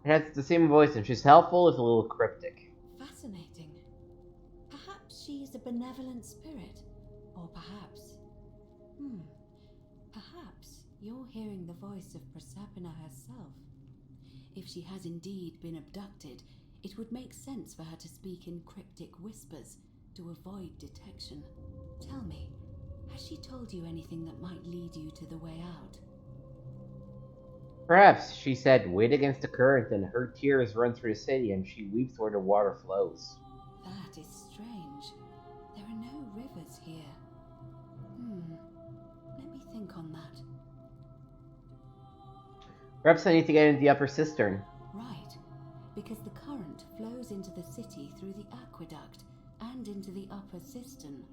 It has the same voice and she's helpful, if a little cryptic. Fascinating. Perhaps she's a benevolent spirit. Or perhaps... Perhaps you're hearing the voice of Proserpina herself. If she has indeed been abducted, it would make sense for her to speak in cryptic whispers to avoid detection. Tell me, has she told you anything that might lead you to the way out? Perhaps, she said, wait against the current and her tears run through the city and she weeps where the water flows. That is strange. There are no rivers here. Let me think on that. Perhaps I need to get into the upper cistern. Right, because the current flows into the city through the aqueduct and into the upper cistern.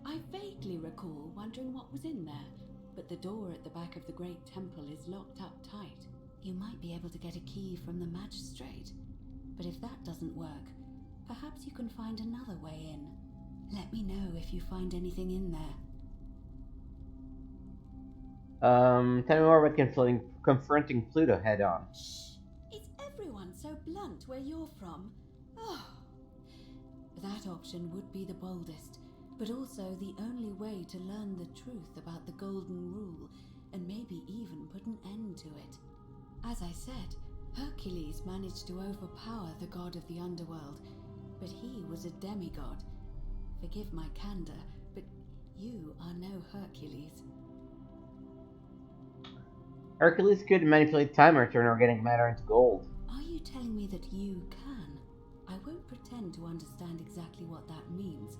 I vaguely recall wondering what was in there, but the door at the back of the great temple is locked up tight. You might be able to get a key from the magistrate, but if that doesn't work, perhaps you can find another way in. Let me know if you find anything in there. Tell me more about confronting Pluto head-on. Shh! Is everyone so blunt where you're from? Oh. That option would be the boldest, but also the only way to learn the truth about the Golden Rule, and maybe even put an end to it. As I said, Hercules managed to overpower the god of the underworld, but he was a demigod. Forgive my candor, but you are no Hercules. Hercules could manipulate time or turn organic matter into gold. Are you telling me that you can? I won't pretend to understand exactly what that means,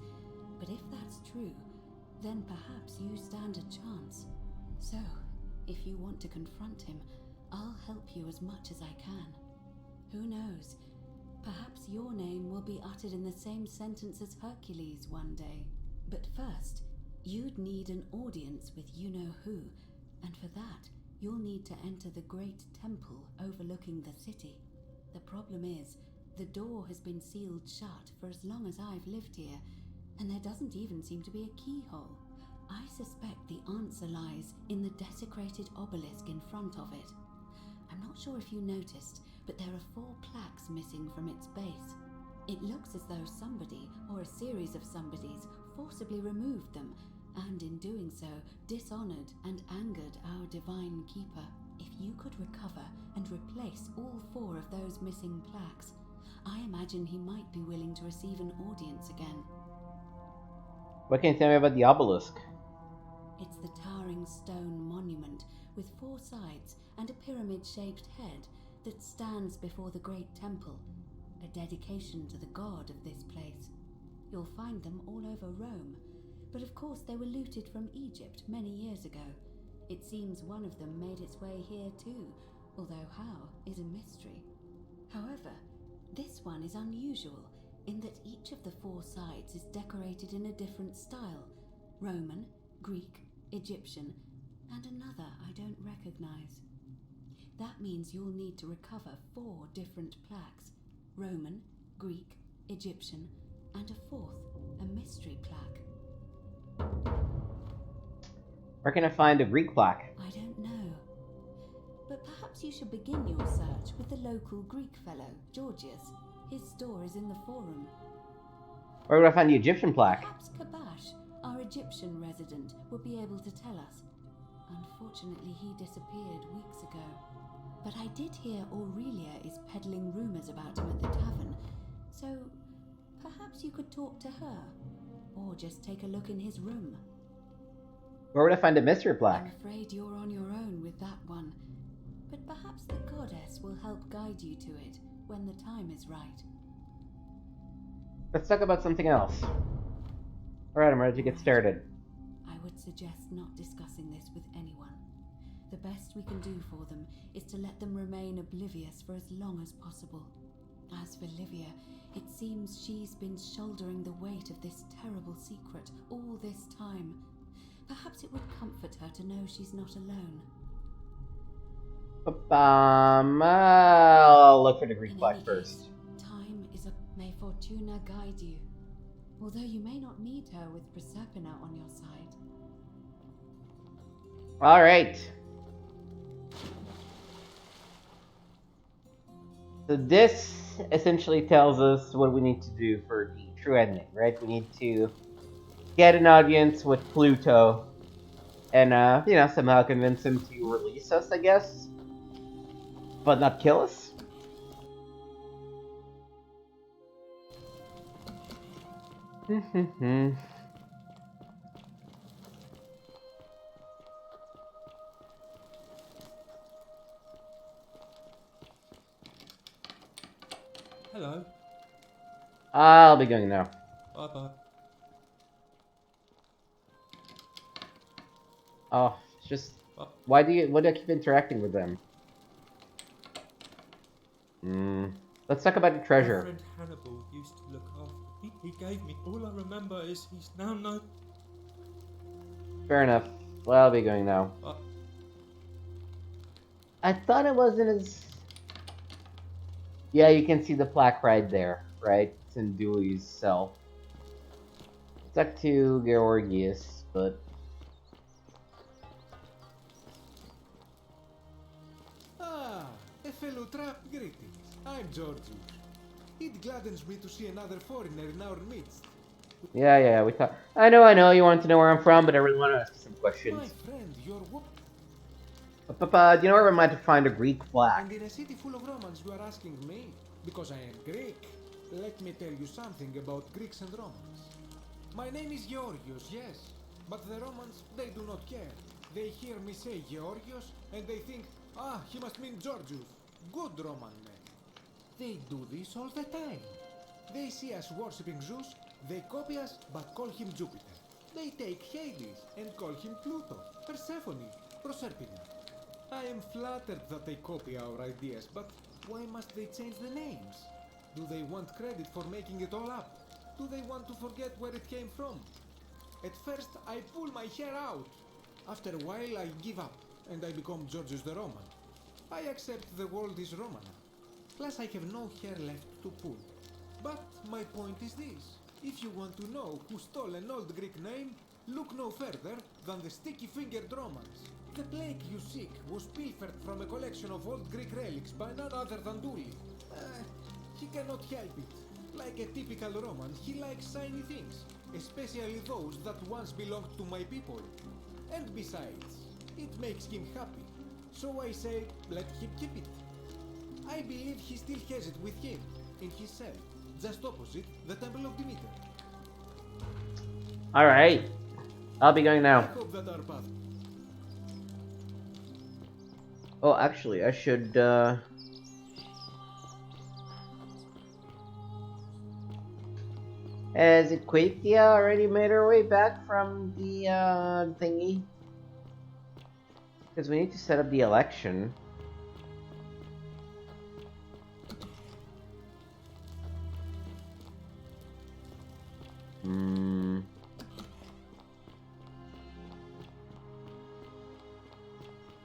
but if that's true, then perhaps you stand a chance. So, if you want to confront him, I'll help you as much as I can. Who knows? Perhaps your name will be uttered in the same sentence as Hercules one day. But first, you'd need an audience with you-know-who, and for that, you'll need to enter the great temple overlooking the city. The problem is, the door has been sealed shut for as long as I've lived here, and there doesn't even seem to be a keyhole. I suspect the answer lies in the desecrated obelisk in front of it. I'm not sure if you noticed, but there are 4 plaques missing from its base. It looks as though somebody, or a series of somebodies, forcibly removed them, and in doing so, dishonored and angered our divine keeper. If you could recover and replace all 4 of those missing plaques, I imagine he might be willing to receive an audience again. What can you tell me about the obelisk? It's the towering stone monument with 4 sides and a pyramid-shaped head that stands before the great temple, a dedication to the god of this place. You'll find them all over Rome, but of course they were looted from Egypt many years ago. It seems one of them made its way here too, although how is a mystery. However, this one is unusual in that each of the 4 sides is decorated in a different style: Roman, Greek, Egyptian, and another I don't recognize. That means you'll need to recover 4 different plaques: Roman, Greek, Egyptian, and a 4th, a mystery plaque. Where can I find a Greek plaque? I don't know. But perhaps you should begin your search with the local Greek fellow, Georgius. His store is in the forum. Where would I find the Egyptian plaque? Perhaps Kabash, our Egyptian resident, would be able to tell us. Unfortunately, he disappeared weeks ago. But I did hear Aurelia is peddling rumors about him at the tavern, so perhaps you could talk to her, or just take a look in his room. Where would I find a mystery plaque? I'm afraid you're on your own with that one, but perhaps the goddess will help guide you to it when the time is right. Let's talk about something else. Alright, I'm ready to get started. I would suggest not discussing this with anyone. The best we can do for them is to let them remain oblivious for as long as possible. As for Livia, it seems she's been shouldering the weight of this terrible secret all this time. Perhaps it would comfort her to know she's not alone. I'll look for the Greek plaque first. Time is up. May Fortuna guide you. Although you may not need her with Proserpina on your side. Alright. So this essentially tells us what we need to do for the true ending, right? We need to get an audience with Pluto and, somehow convince him to release us, I guess. But not kill us? Hello. I'll be going now. Bye-bye. Oh, it's just... Why do I keep interacting with them? Let's talk about the treasure. My friend Hannibal used to look after me. He gave me. All I remember is he's now no... Fair enough. Well, I'll be going now. I thought it wasn't as... Yeah, you can see the plaque right there, right? It's in Dooley's cell. Stuck to Georgius, but... Ah, a fellow trap, greetings. I'm Georgius. It gladdens me to see another foreigner in our midst. Yeah, we thought... I know, you want to know where I'm from, but I really want to ask you some questions. My friend, you're Papa, do you know where we might find a Greek plaque? And in a city full of Romans, you are asking me? Because I am Greek. Let me tell you something about Greeks and Romans. My name is Georgios, yes. But the Romans, they do not care. They hear me say Georgios, and they think, ah, he must mean Georgius. Good Roman name. They do this all the time. They see us worshipping Zeus, they copy us, but call him Jupiter. They take Hades and call him Pluto, Persephone, Proserpina. I am flattered that they copy our ideas, but why must they change the names? Do they want credit for making it all up? Do they want to forget where it came from? At first, I pull my hair out. After a while, I give up, and I become Georgius the Roman. I accept the world is Roman. Plus, I have no hair left to pull. But my point is this. If you want to know who stole an old Greek name, look no further than the sticky-fingered Romans. The plaque you seek was pilfered from a collection of old Greek relics by none other than Dooley. He cannot help it. Like a typical Roman, he likes shiny things, especially those that once belonged to my people. And besides, it makes him happy. So I say, let him keep it. I believe he still has it with him, in his cell, just opposite the Temple of Demeter. Alright. I'll be going I now. hope that our path. Oh, actually, I should, Has Equatia already made her way back from the, thingy? Because we need to set up the election.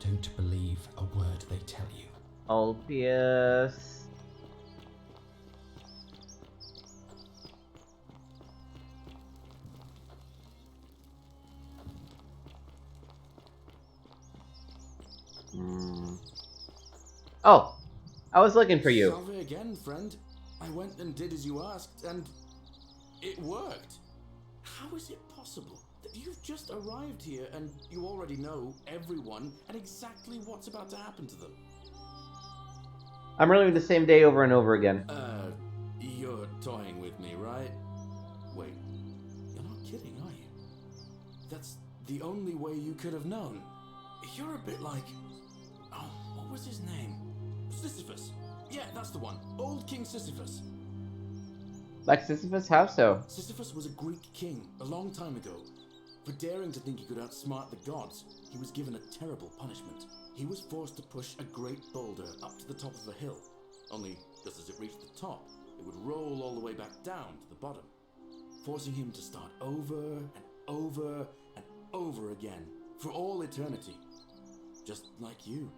Don't believe a word they tell you. Ulpius. Oh, I was looking for you. Salve again, friend. I went and did as you asked, and it worked. How is it possible that you've just arrived here and you already know everyone and exactly what's about to happen to them? I'm reliving the same day over and over again. You're toying with me, right? Wait, you're not kidding, are you? That's the only way you could have known. You're a bit like... Oh, what was his name? Sisyphus. Yeah, that's the one. Old King Sisyphus. Like Sisyphus? How so? Sisyphus was a Greek king a long time ago. For daring to think he could outsmart the gods, he was given a terrible punishment. He was forced to push a great boulder up to the top of a hill. Only, just as it reached the top, it would roll all the way back down to the bottom, forcing him to start over and over and over again for all eternity. Just like you.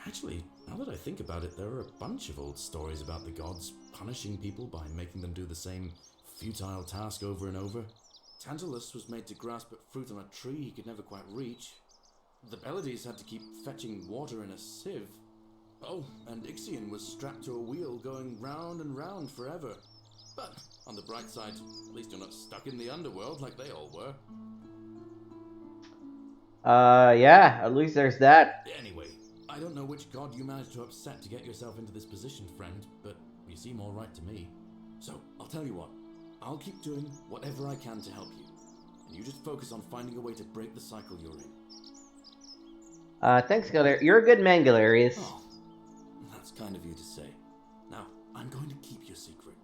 Actually, now that I think about it, there are a bunch of old stories about the gods punishing people by making them do the same futile task over and over. Tantalus was made to grasp at fruit on a tree he could never quite reach. The Pleiades had to keep fetching water in a sieve. Oh, and Ixion was strapped to a wheel going round and round forever. But, on the bright side, at least you're not stuck in the underworld like they all were. Yeah, at least there's that. Anyway, I don't know which god you managed to upset to get yourself into this position, friend, but you seem alright to me. So, I'll tell you what, I'll keep doing whatever I can to help you. And you just focus on finding a way to break the cycle you're in. Thanks, Galerius. You're a good man, Galerius. Oh, that's kind of you to say. Now, I'm going to keep your secret.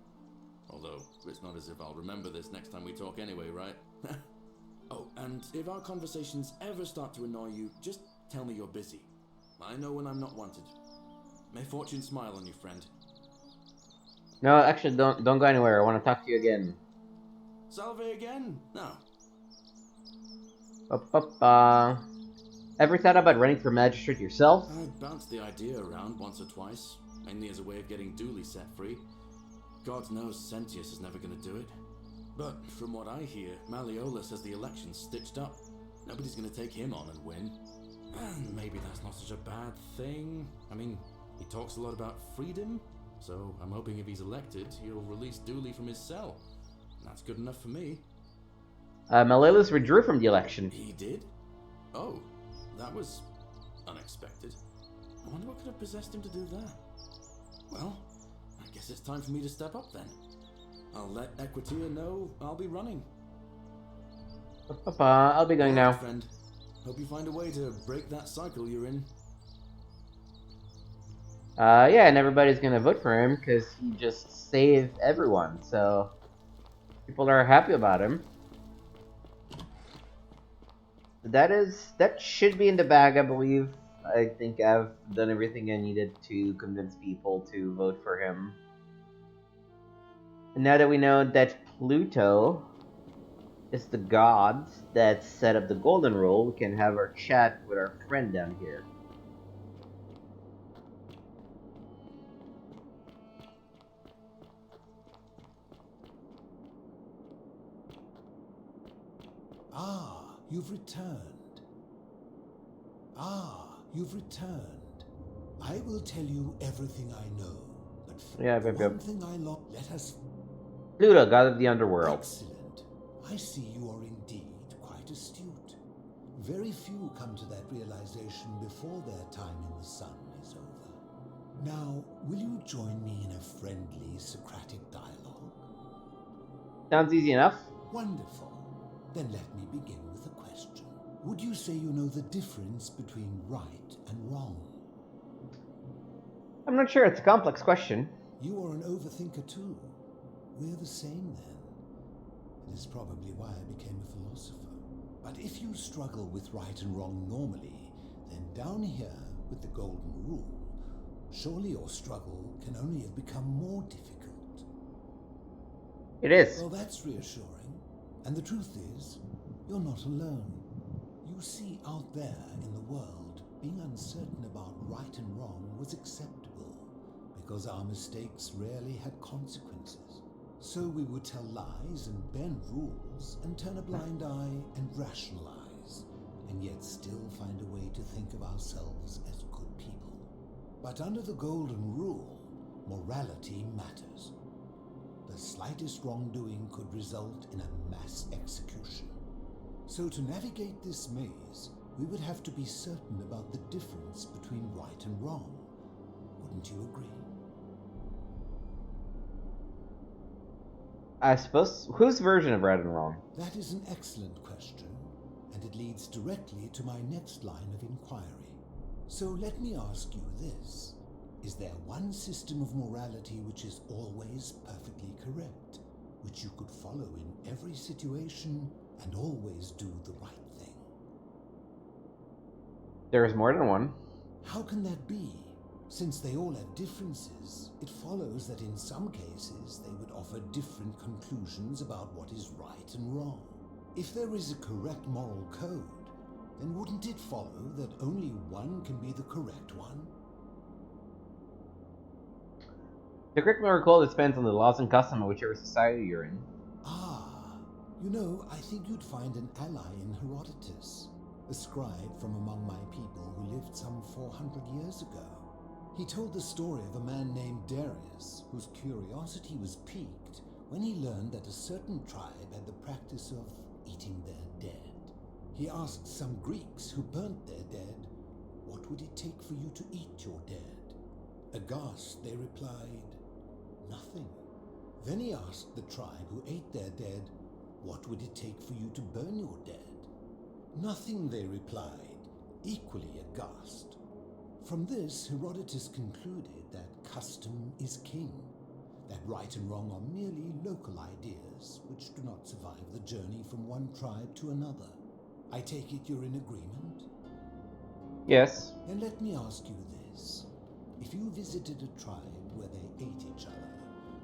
Although, it's not as if I'll remember this next time we talk anyway, right? Oh, and if our conversations ever start to annoy you, just tell me you're busy. I know when I'm not wanted. May fortune smile on you, friend. No, actually, don't go anywhere. I want to talk to you again. Salve again? No. Ever thought about running for magistrate yourself? I bounced the idea around once or twice, mainly as a way of getting Dooley set free. God knows Sentius is never going to do it. But from what I hear, Malleolus has the election stitched up. Nobody's going to take him on and win. And maybe that's not such a bad thing. I mean, he talks a lot about freedom, so I'm hoping if he's elected, he'll release Dooley from his cell. That's good enough for me. Malleolus withdrew from the election. He did? Oh, that was unexpected. I wonder what could have possessed him to do that. Well, I guess it's time for me to step up then. I'll let Equitia know I'll be running. I'll be going now. Friend. Hope you find a way to break that cycle you're in. Yeah, and everybody's gonna vote for him because he just saved everyone, so people are happy about him. That should be in the bag, I believe. I think I've done everything I needed to convince people to vote for him. And now that we know that Pluto is the god that set up the golden rule, we can have our chat with our friend down here. Ah, you've returned. Ah, you've returned. I will tell you everything I know. But yeah, one thing I love, let us Pluto, god of the underworld. Excellent. I see you are indeed quite astute. Very few come to that realization before their time in the sun is over. Now, will you join me in a friendly Socratic dialogue? Sounds easy enough. Wonderful. Then let me begin with a question. Would you say you know the difference between right and wrong? I'm not sure, it's a complex question. You are an overthinker too. We're the same then. It is probably why I became a philosopher. But if you struggle with right and wrong normally, then down here with the golden rule, surely your struggle can only have become more difficult. It is. Well, that's reassuring. And the truth is, you're not alone. You see, out there in the world, being uncertain about right and wrong was acceptable, because our mistakes rarely had consequences. So we would tell lies and bend rules and turn a blind eye and rationalize, and yet still find a way to think of ourselves as good people. But under the golden rule, morality matters. The slightest wrongdoing could result in a mass execution. So to navigate this maze, we would have to be certain about the difference between right and wrong. Wouldn't you agree? I suppose. Whose version of right and wrong? That is an excellent question, and it leads directly to my next line of inquiry. So let me ask you this. Is there one system of morality which is always perfectly correct, which you could follow in every situation and always do the right thing? There is more than one. How can that be? Since they all have differences, it follows that in some cases they would offer different conclusions about what is right and wrong. If there is a correct moral code, then wouldn't it follow that only one can be the correct one? The correct moral code depends on the laws and customs of whichever society you're in. Ah, you know, I think you'd find an ally in Herodotus, a scribe from among my people who lived some 400 years ago. He told the story of a man named Darius, whose curiosity was piqued when he learned that a certain tribe had the practice of eating their dead. He asked some Greeks who burnt their dead, "What would it take for you to eat your dead?" Aghast, they replied, "Nothing." Then he asked the tribe who ate their dead, "What would it take for you to burn your dead?" "Nothing," they replied, equally aghast. From this, Herodotus concluded that custom is king, that right and wrong are merely local ideas which do not survive the journey from one tribe to another. I take it you're in agreement? Yes. Then let me ask you this. If you visited a tribe where they ate each other,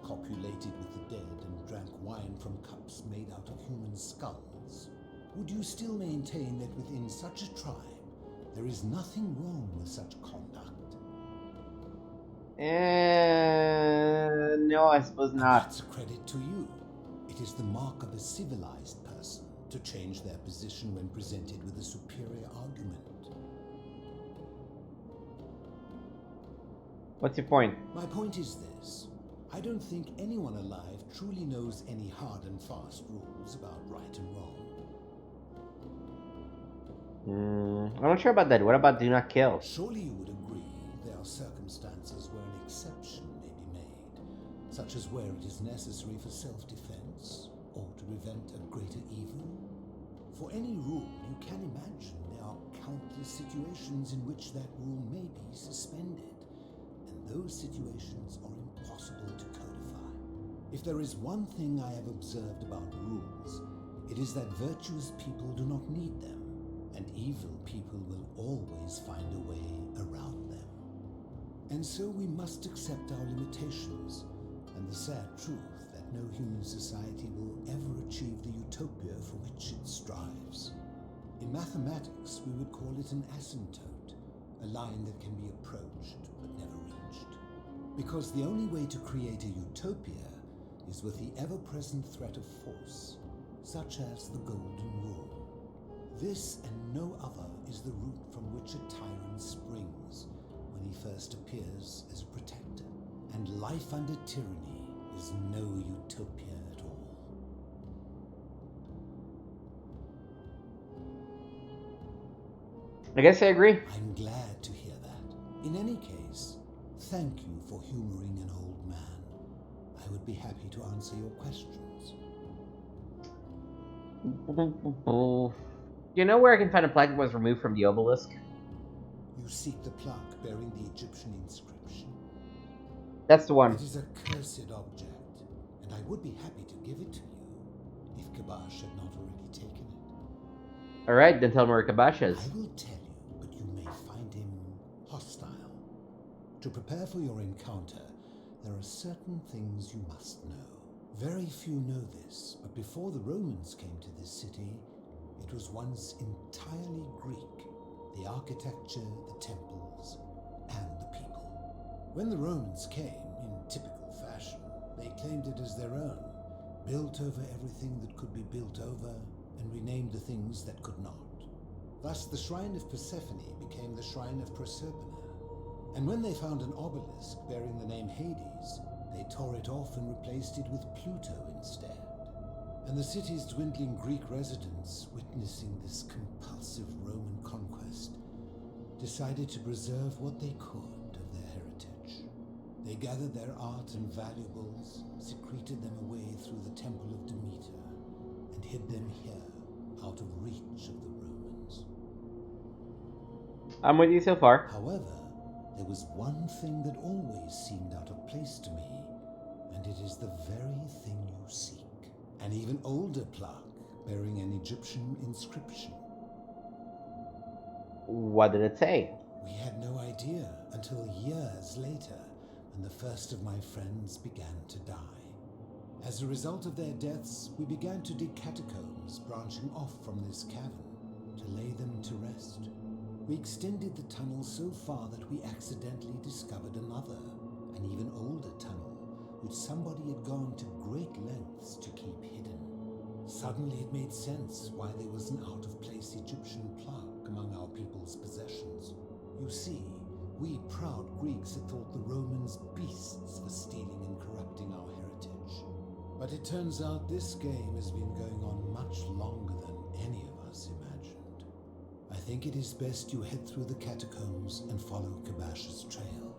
copulated with the dead, and drank wine from cups made out of human skulls, would you still maintain that within such a tribe there is nothing wrong with such conduct? No, I suppose not. That's a credit to you. It is the mark of a civilized person to change their position when presented with a superior argument. What's your point? My point is this. I don't think anyone alive truly knows any hard and fast rules about right and wrong. I'm not sure about that. What about do not kill? Surely you would agree there are circumstances where an exception may be made, such as where it is necessary for self-defense or to prevent a greater evil. For any rule, you can imagine there are countless situations in which that rule may be suspended, and those situations are impossible to codify. If there is one thing I have observed about rules, it is that virtuous people do not need them, and evil people will always find a way around them. And so we must accept our limitations, and the sad truth that no human society will ever achieve the utopia for which it strives. In mathematics, we would call it an asymptote, a line that can be approached but never reached. Because the only way to create a utopia is with the ever-present threat of force, such as the Golden Rule. This and no other is the root from which a tyrant springs when he first appears as a protector. And life under tyranny is no utopia I guess I agree. I'm glad to hear that. In any case, thank you for humoring an old man. I would be happy to answer your questions. Do you know where I can find a plaque that was removed from the obelisk? You seek the plaque bearing the Egyptian inscription? That's the one. It is a cursed object, and I would be happy to give it to you if Kabash had not already taken it. Alright, then tell me where Kabash is. I will tell you, but you may find him hostile. To prepare for your encounter, there are certain things you must know. Very few know this, but before the Romans came to this city, it was once entirely Greek. The architecture, the temples, and the people. When the Romans came, in typical fashion, they claimed it as their own, built over everything that could be built over, and renamed the things that could not. Thus, the Shrine of Persephone became the Shrine of Proserpina. And when they found an obelisk bearing the name Hades, they tore it off and replaced it with Pluto instead. And the city's dwindling Greek residents, witnessing this compulsive Roman conquest, decided to preserve what they could of their heritage. They gathered their art and valuables, secreted them away through the Temple of Demeter, and hid them here, out of reach of the Romans. I'm with you so far. However, there was one thing that always seemed out of place to me, and it is the very thing you seek. An even older plaque bearing an Egyptian inscription. What did it say? We had no idea until years later, when the first of my friends began to die. As a result of their deaths, we began to dig catacombs branching off from this cavern to lay them to rest. We extended the tunnel so far that we accidentally discovered another, an even older tunnel, which somebody had gone to great lengths to keep hidden. Suddenly it made sense why there was an out-of-place Egyptian plaque among our people's possessions. You see, we proud Greeks had thought the Romans beasts for stealing and corrupting our heritage. But it turns out this game has been going on much longer than any of us imagined. I think it is best you head through the catacombs and follow Kabash's trail.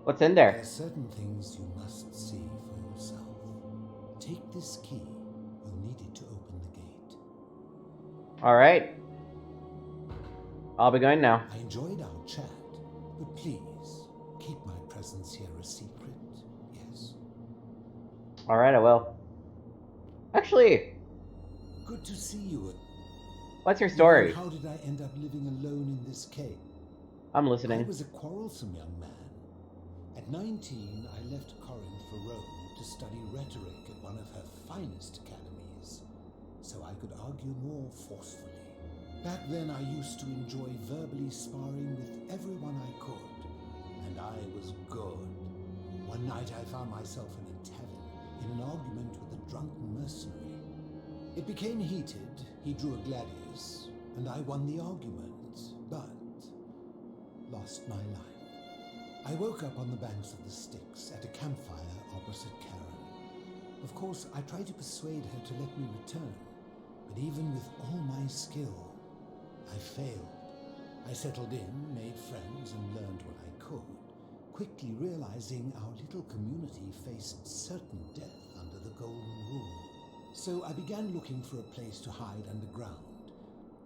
What's in there? There are certain things you must see for yourself. Take this key. You'll need it to open the gate. Alright. I'll be going now. I enjoyed our chat, but please, keep my presence here a secret, yes? Alright, I will. Actually, good to see you. What's your story? How did I end up living alone in this cave? I'm listening. I was a quarrelsome young man. At 19, I left Corinth for Rome to study rhetoric at one of her finest academies, so I could argue more forcefully. Back then, I used to enjoy verbally sparring with everyone I could, and I was good. One night, I found myself in a tavern, in an argument with a drunken mercenary. It became heated, he drew a gladius, and I won the argument, but lost my life. I woke up on the banks of the Styx at a campfire opposite Charon. Of course, I tried to persuade her to let me return, but even with all my skill, I failed. I settled in, made friends, and learned what I could, quickly realizing our little community faced certain death under the Golden Rule. So I began looking for a place to hide underground.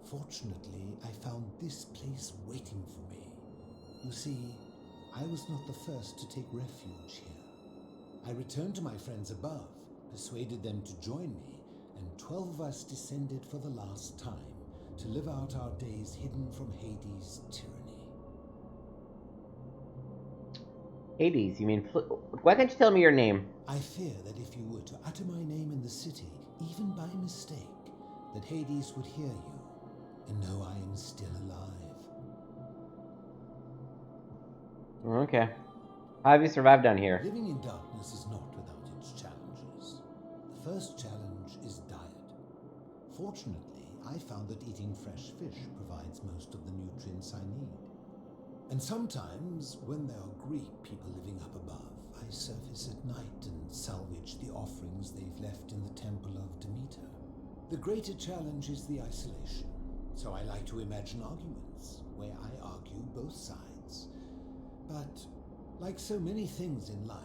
Fortunately, I found this place waiting for me. You see, I was not the first to take refuge here. I returned to my friends above, persuaded them to join me, and 12 of us descended for the last time to live out our days hidden from Hades' tyranny. Hades, you mean... Why can't you tell me your name? I fear that if you were to utter my name in the city, even by mistake, that Hades would hear you and know I am still alive. Okay. How have you survived down here? Living in darkness is not without its challenges. The first challenge is diet. Fortunately, I found that eating fresh fish provides most of the nutrients I need. And sometimes, when there are Greek people living up above, I surface at night and salvage the offerings they've left in the Temple of Demeter. The greater challenge is the isolation. So I like to imagine arguments where I argue both sides. But like so many things in life,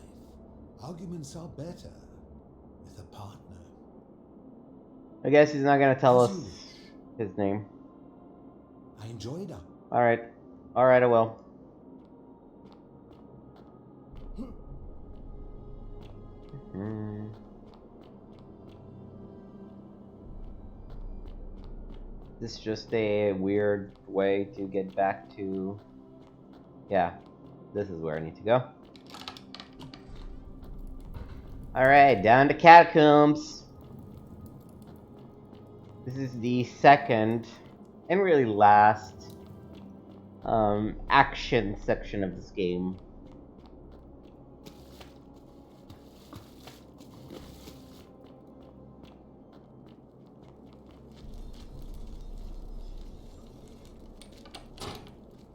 arguments are better with a partner. I guess he's not gonna tell us his name. I enjoyed it. Alright. Alright, I will. This is just a weird way to get back to... Yeah, this is where I need to go. Alright, down to Catacombs. This is the second, and really last, action section of this game.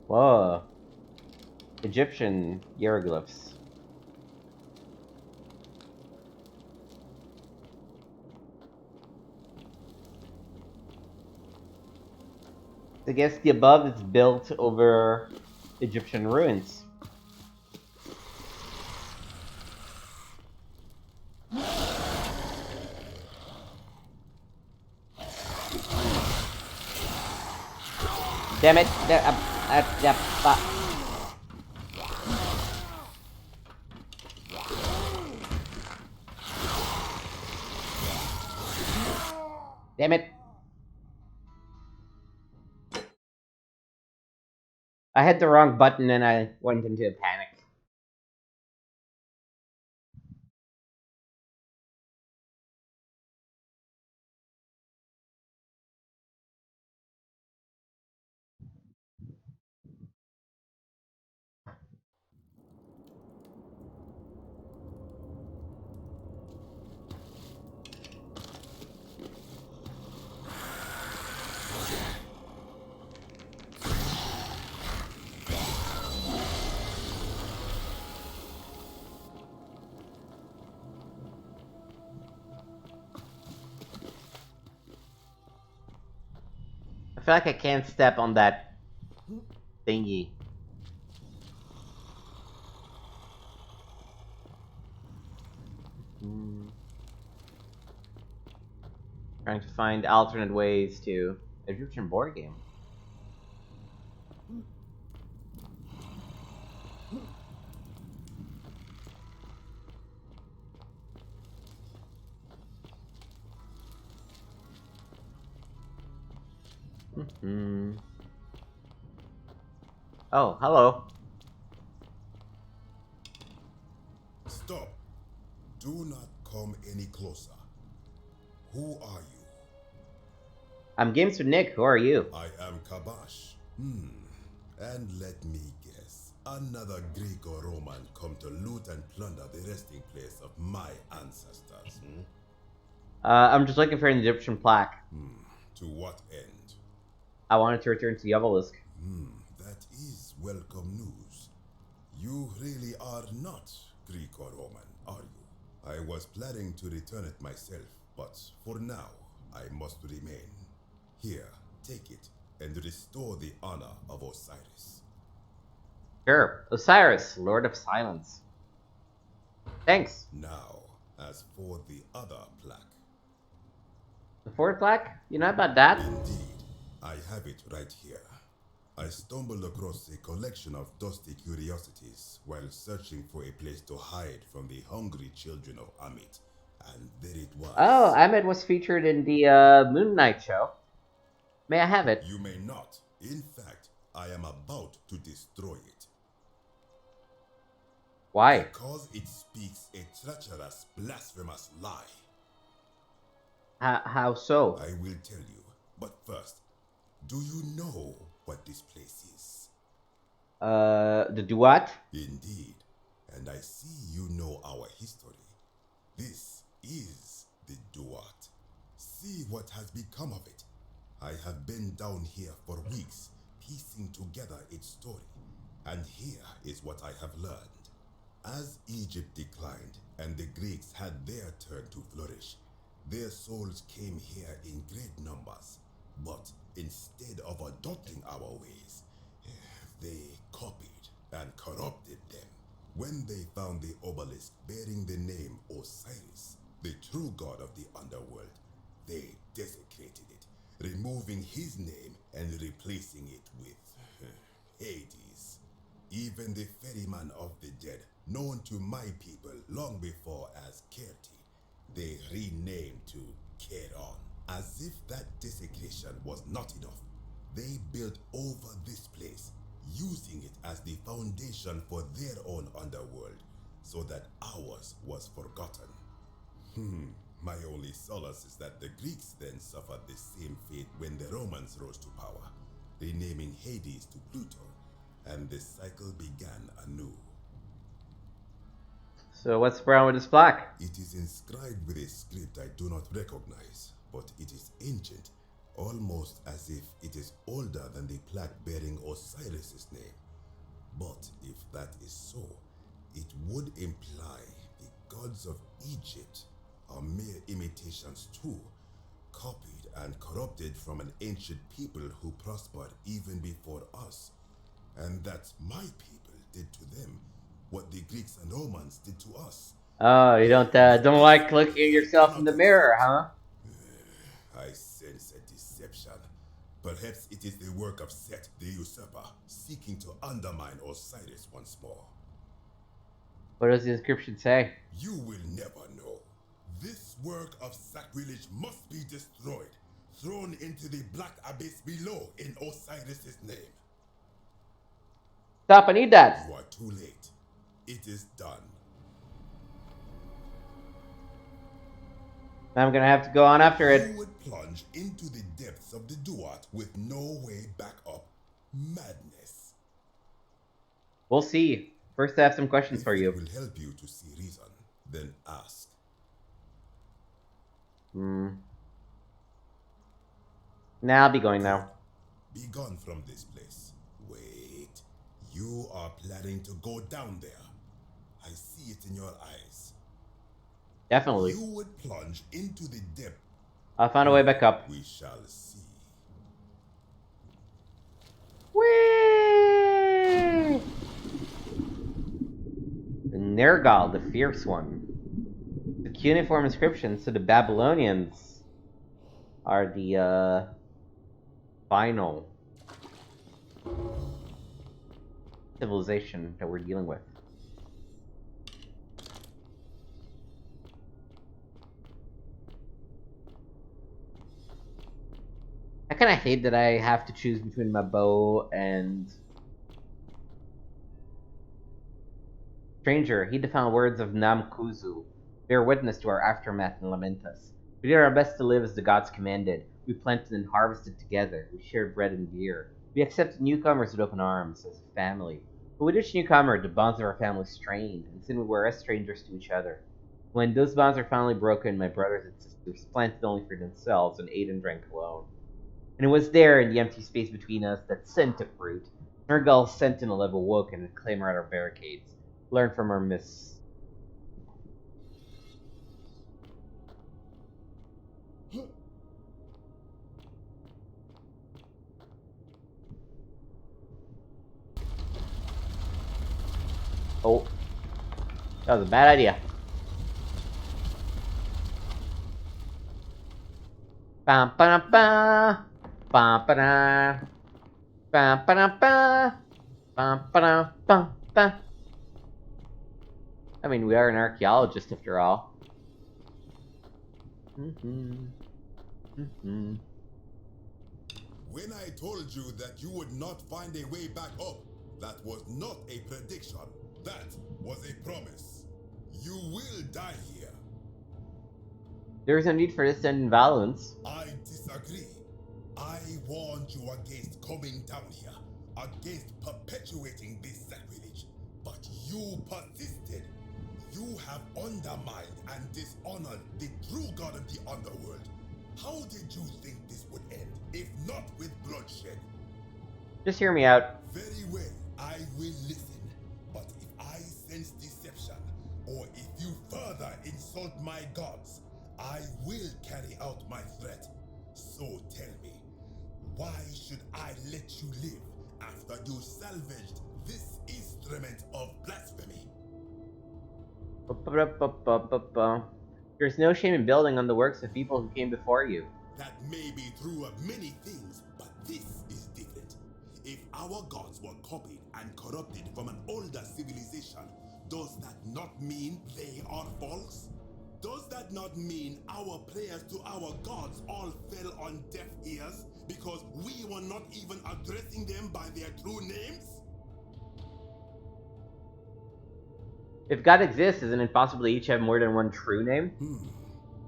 Whoa. Egyptian hieroglyphs. I guess the above is built over Egyptian ruins. Damn it! Damn it! I hit the wrong button and I went into a panic. I feel like I can't step on that thingy. Trying to find alternate ways to Egyptian board game. Oh, hello. Stop. Do not come any closer. Who are you? I'm Games with Nick. Who are you? I am Kabash. And let me guess. Another Greco-Roman come to loot and plunder the resting place of my ancestors. I'm just looking for an Egyptian plaque. To what end? I wanted to return to the obelisk. That is welcome news. You really are not Greco-Roman, are you? I was planning to return it myself, but for now, I must remain. Here, take it, and restore the honor of Osiris. Sure. Osiris, Lord of Silence. Thanks. Now, as for the other plaque. The fourth plaque? You know about that? Indeed. I have it right here. I stumbled across a collection of dusty curiosities while searching for a place to hide from the hungry children of Amit, and there it was. Oh, Ahmed was featured in the Moon Knight show. May I have it? You may not. In fact, I am about to destroy it. Why? Because it speaks a treacherous, blasphemous lie. How so? I will tell you, but first, do you know what this place is? The Duat? Indeed, and I see you know our history. This is the Duat. See what has become of it. I have been down here for weeks, piecing together its story, and here is what I have learned. As Egypt declined and the Greeks had their turn to flourish, their souls came here in great numbers, but instead of adopting our ways, they copied and corrupted them. When they found the obelisk bearing the name Osiris, the true god of the underworld, they desecrated it, removing his name and replacing it with Hades. Even the ferryman of the dead, known to my people long before as Kerti, they renamed to Keron. As if that desecration was not enough, they built over this place, using it as the foundation for their own underworld, so that ours was forgotten. My only solace is that the Greeks then suffered the same fate when the Romans rose to power, renaming Hades to Pluto, and the cycle began anew. So what's wrong with this plaque? It is inscribed with a script I do not recognize, but it is ancient, almost as if it is older than the plaque bearing Osiris's name. But if that is so, it would imply the gods of Egypt are mere imitations too, copied and corrupted from an ancient people who prospered even before us, and that my people did to them what the Greeks and Romans did to us. Oh, you don't like looking at yourself in the mirror, huh? I sense a deception. Perhaps it is the work of Set, the usurper, seeking to undermine Osiris once more. What does the inscription say? You will never know. This work of sacrilege must be destroyed, thrown into the black abyss below in Osiris's name. Stop, I need that. You are too late. It is done. I'm gonna have to go on after it. You would plunge into the depths of the Duat with no way back up. Madness. We'll see. First, I have some questions for you. It will help you to see reason, then ask. Nah, I'll be going now. Be gone from this place. Wait. You are planning to go down there. I see it in your eyes. Definitely. You would plunge into the depth. I'll find a way back up. We shall see. Whee! The Nergal, the Fierce One. The cuneiform inscriptions to the Babylonians are the final civilization that we're dealing with. I kind of hate that I have to choose between my bow and Stranger. Heed the final words of Namkuzu. Bear witness to our aftermath and lament us. We did our best to live as the gods commanded. We planted and harvested together. We shared bread and beer. We accepted newcomers with open arms as a family. But with each newcomer, the bonds of our family strained, and soon we were as strangers to each other. When those bonds were finally broken, my brothers and sisters planted only for themselves and ate and drank alone. And it was there, in the empty space between us, that sin took root. Nergal's sentinel have awoken and clambered our barricades. Learn from our miss. Oh. That was a bad idea. Bam ba ba bam ba da bam ba ba bam ba bam ba. I mean, we are an archaeologist after all. When I told you that you would not find a way back up, that was not a prediction. That was a promise. You will die here. There is no need for this to end in violence. I disagree. I warned you against coming down here, against perpetuating this sacrilege, but you persisted. You have undermined and dishonored the true god of the underworld. How did you think this would end, if not with bloodshed? Just hear me out. Very well, I will listen. But if I sense deception, or if you further insult my gods, I will carry out my threat. So tell me, Why should I let you live after you salvaged this instrument of blasphemy? There's no shame in building on the works of people who came before you. That may be true of many things, but this is different. If our gods were copied and corrupted from an older civilization, does that not mean they are false? Does that not mean our prayers to our gods all fell on deaf ears because we were not even addressing them by their true names? If God exists, isn't it possible to each have more than one true name?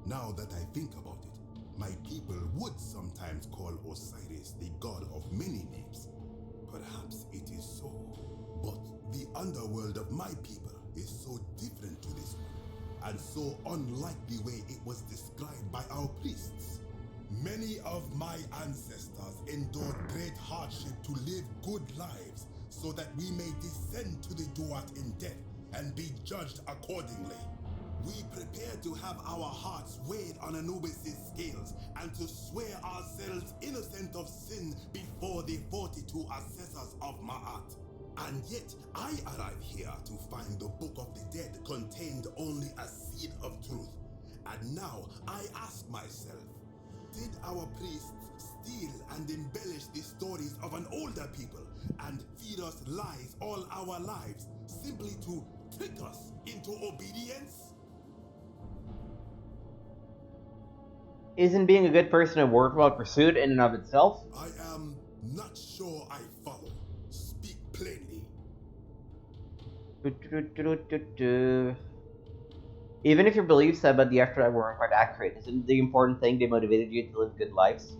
Now that I think about it, my people would sometimes call Osiris the god of many names. Perhaps it is so. But the underworld of my people is so different to this one, and so unlike the way it was described by our priests. Many of my ancestors endured great hardship to live good lives so that we may descend to the Duat in death and be judged accordingly. We prepare to have our hearts weighed on Anubis' scales and to swear ourselves innocent of sin before the 42 assessors of Ma'at. And yet, I arrive here to find the Book of the Dead contained only a seed of truth. And now I ask myself, did our priests steal and embellish the stories of an older people and feed us lies all our lives simply to trick us into obedience? Isn't being a good person a worthwhile pursuit in and of itself? I am not sure I follow. Speak plainly. Even if your beliefs about the afterlife weren't quite accurate, isn't the important thing they motivated you to live good lives?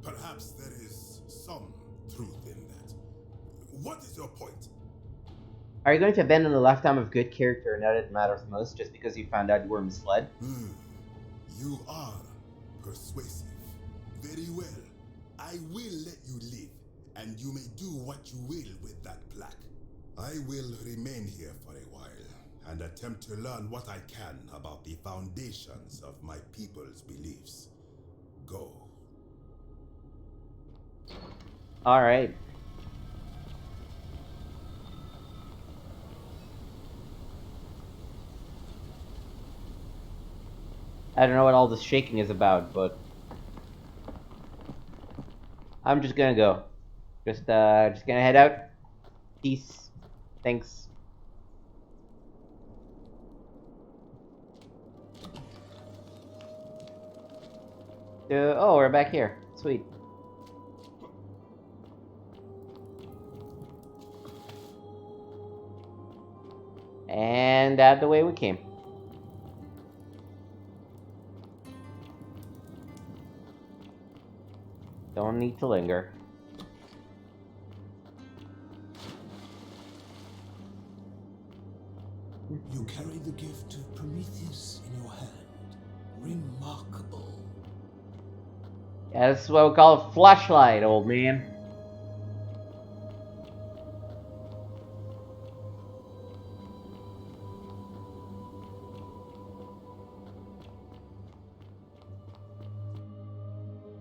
Perhaps there is some truth in that. What is your point? Are you going to abandon the lifetime of good character now that it matters most just because you found out you were misled? You are persuasive. Very well. I will let you live, and you may do what you will with that plaque. I will remain here for a while and attempt to learn what I can about the foundations of my people's beliefs. Go. Alright. I don't know what all this shaking is about, but I'm just gonna go. Just gonna head out. Peace. Thanks. Oh, we're back here. Sweet. And out the way we came. Don't need to linger. You carry the gift of Prometheus in your hand. Remarkable. Yeah, this is what we call a flashlight, old man.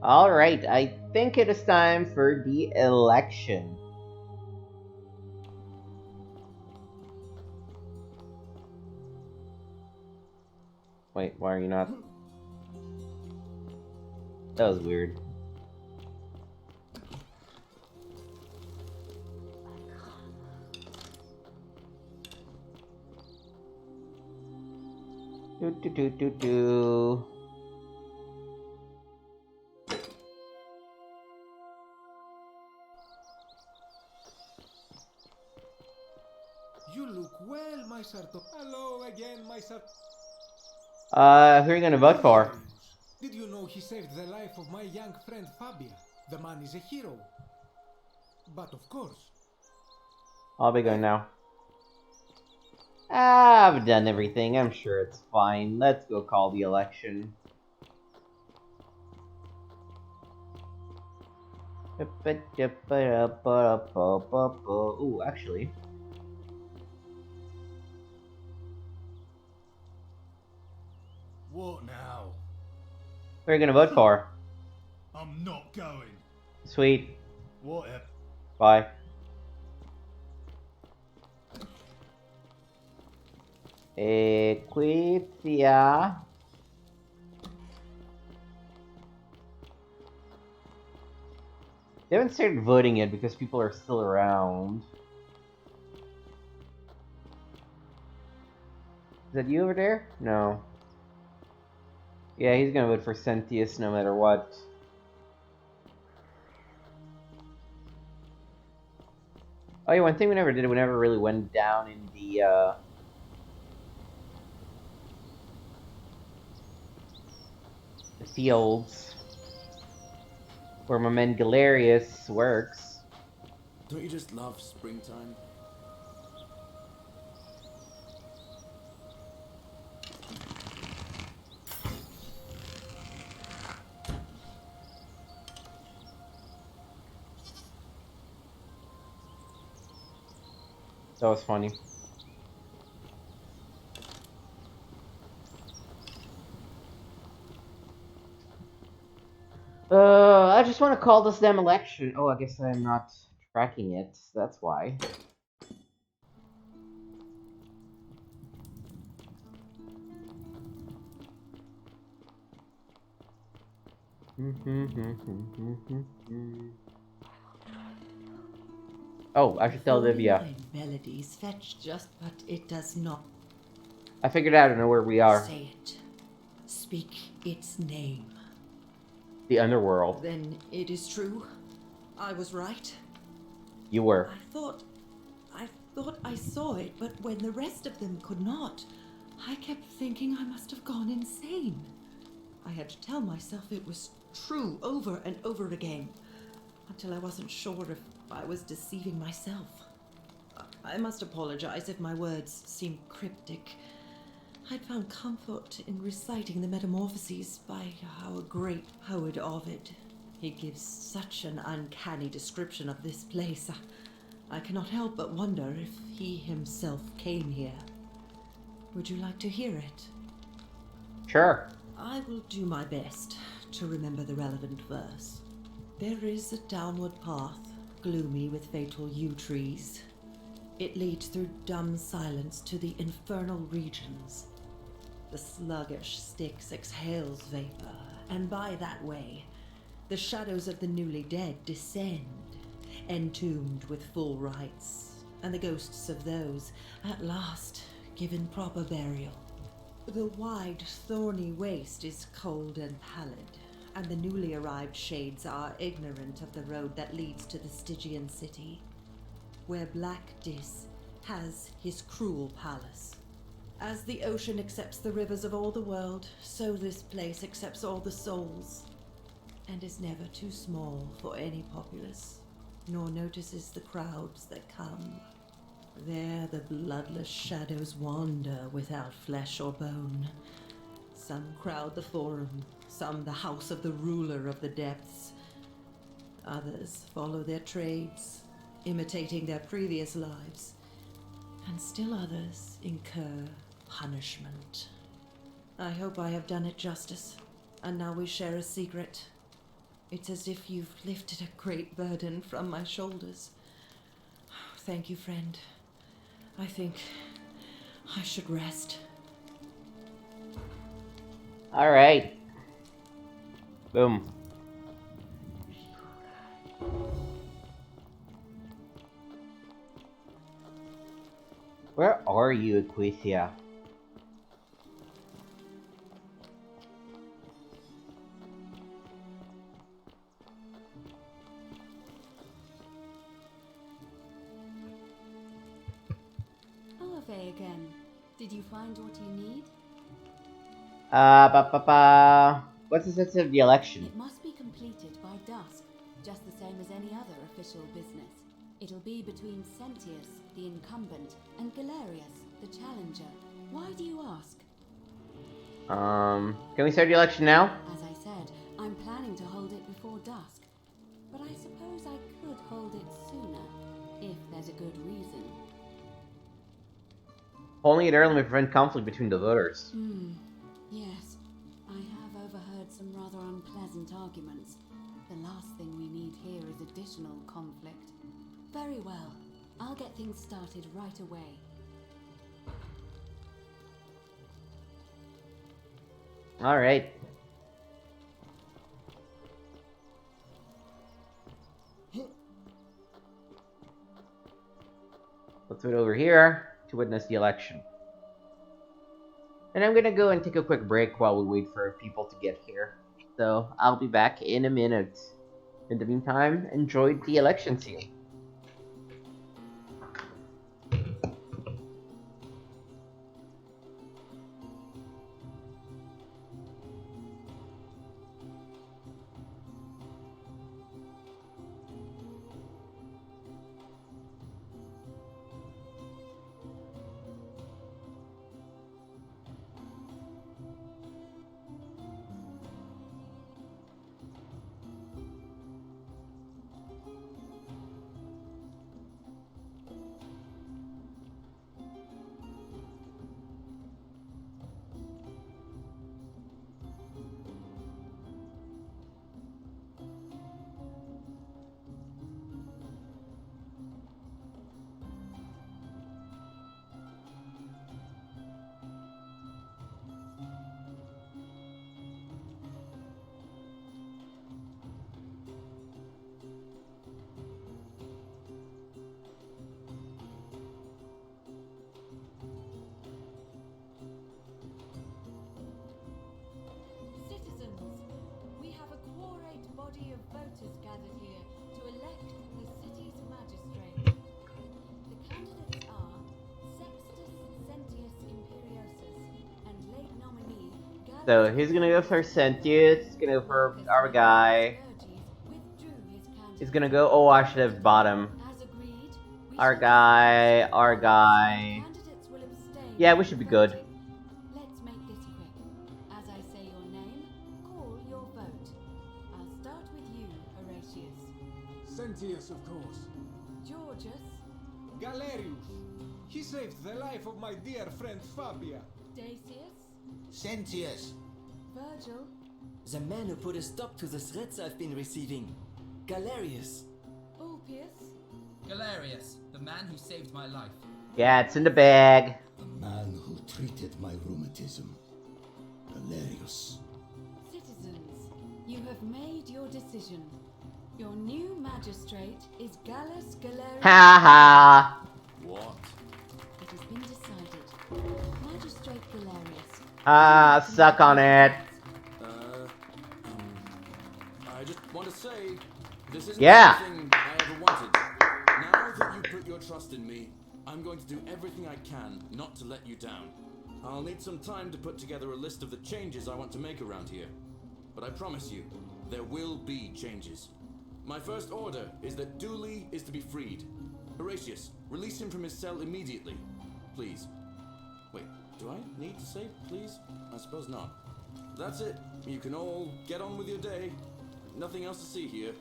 Alright, I think it is time for the election. Wait, why are you not? That was weird. Do. You look well, my Sarto. Hello again, my Sarto. Who are you gonna vote for? Did you know he saved the life of my young friend Fabia? The man is a hero. But of course. I'll be going now. I've done everything. I'm sure it's fine. Let's go call the election. Ooh, actually. What now? Who are you gonna vote for? I'm not going. Sweet. Whatever. Bye. Equitia. They haven't started voting yet because people are still around. Is that you over there? No. Yeah, he's gonna vote for Sentius no matter what. Oh yeah, one thing we never did, we never really went down in the fields where my man Galerius works. Don't you just love springtime? That was funny. I just want to call this damn election. Oh, I guess I'm not tracking it. That's why. Oh, I should tell Livia. Melodies fetch just, but it does not. I figured out. I know where we are. Say it. Speak its name. The underworld. Then it is true. I was right. You were. I thought I saw it, but when the rest of them could not, I kept thinking I must have gone insane. I had to tell myself it was true over and over again, until I wasn't sure if I was deceiving myself. I must apologize if my words seem cryptic. I'd found comfort in reciting the Metamorphoses by our great poet Ovid. He gives such an uncanny description of this place. I cannot help but wonder if he himself came here. Would you like to hear it? Sure. I will do my best to remember the relevant verse. There is a downward path, gloomy with fatal yew trees. It leads through dumb silence to the infernal regions. The sluggish Styx exhales vapor, and by that way, the shadows of the newly dead descend, entombed with full rites, and the ghosts of those, at last, given proper burial. The wide, thorny waste is cold and pallid, and the newly arrived shades are ignorant of the road that leads to the Stygian city, where Black Dis has his cruel palace. As the ocean accepts the rivers of all the world, so this place accepts all the souls, and is never too small for any populace, nor notices the crowds that come. There the bloodless shadows wander without flesh or bone. Some crowd the forum, some the house of the ruler of the depths. Others follow their trades, imitating their previous lives, and still others incur punishment. I hope I have done it justice, and now we share a secret. It's as if you've lifted a great burden from my shoulders. Thank you, friend. I think I should rest. All right. Boom. Where are you, Equithia? Olave again. Did you find what you need? What's the sense of the election? It must be completed by dusk, just the same as any other official business. It'll be between Sentius, the incumbent, and Galerius, the challenger. Why do you ask? Can we start the election now? As I said, I'm planning to hold it before dusk. But I suppose I could hold it sooner, if there's a good reason. Holding it early may prevent conflict between the voters. Yes. I have overheard some rather unpleasant arguments. The last thing we need here is additional conflict. Very well. I'll get things started right away. All right. Let's wait over here to witness the election. And I'm gonna go and take a quick break while we wait for people to get here. So I'll be back in a minute. In the meantime, enjoy the election scene. Of voters gathered here to elect the city's magistrate. The candidates are Sextus Sentius Imperiosus and late nominee So he's gonna go for Sentius, he's gonna go for our guy. He's gonna go, oh, I should have bottom. Our guy. Yeah, we should be good. Let's make this quick. As I say your name, call your vote. I'll start with you, Horatius. Sentius, of course. Georgius. Galerius. He saved the life of my dear friend Fabia. Dacius. Sentius. Virgil. The man who put a stop to the threats I've been receiving. Galerius. Ulpius. Galerius, the man who saved my life. Yeah, it's in the bag. The man who treated my rheumatism. Galerius. Citizens, you have made your decision. Your new magistrate is Gallus Galerius. Ha ha! What? It has been decided. Magistrate Galerius. Ah, suck on it. I just want to say, this isn't Yeah. everything I ever wanted. Now that you put your trust in me, I'm going to do everything I can not to let you down. I'll need some time to put together a list of the changes I want to make around here. But I promise you, there will be changes. My first order is that Dooley is to be freed. Horatius, release him from his cell immediately. Please. Wait, do I need to say please? I suppose not. That's it. You can all get on with your day. Nothing else to see here.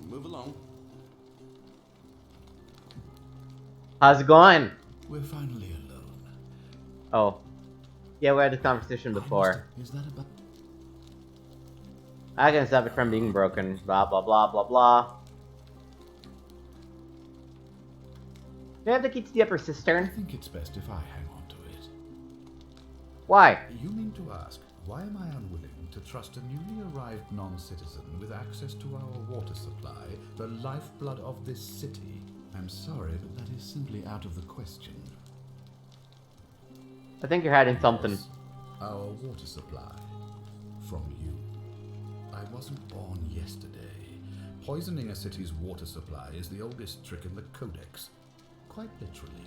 Move along. How's it going? We're finally alone. Oh. Yeah, we had this conversation before. Is that about... I can stop it from being broken. Blah, blah, blah, blah, blah. Do you have the key to the upper cistern? I think it's best if I hang on to it. Why? You mean to ask, why am I unwilling to trust a newly arrived non-citizen with access to our water supply, the lifeblood of this city? I'm sorry, but that is simply out of the question. I think you're hiding something. Our water supply. From you. I wasn't born yesterday. Poisoning a city's water supply is the oldest trick in the Codex. Quite literally.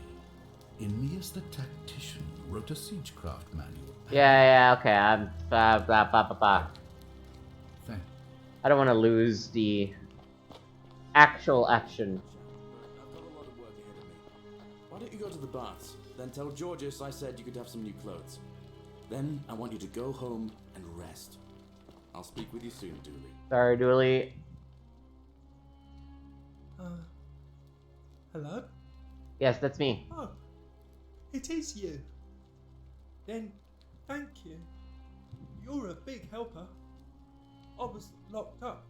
Aeneas the Tactician wrote a siegecraft manual. Yeah, okay, I'm... blah, blah, blah, blah. Thank I don't want to lose the actual action. I've got a lot of work ahead of me. Why don't you go to the baths? Then tell Georgius I said you could have some new clothes. Then I want you to go home and rest. I'll speak with you soon, Dooley. Sorry, Dooley. Hello? Yes, that's me. Oh, it is you. Then, thank you. You're a big helper. I was locked up.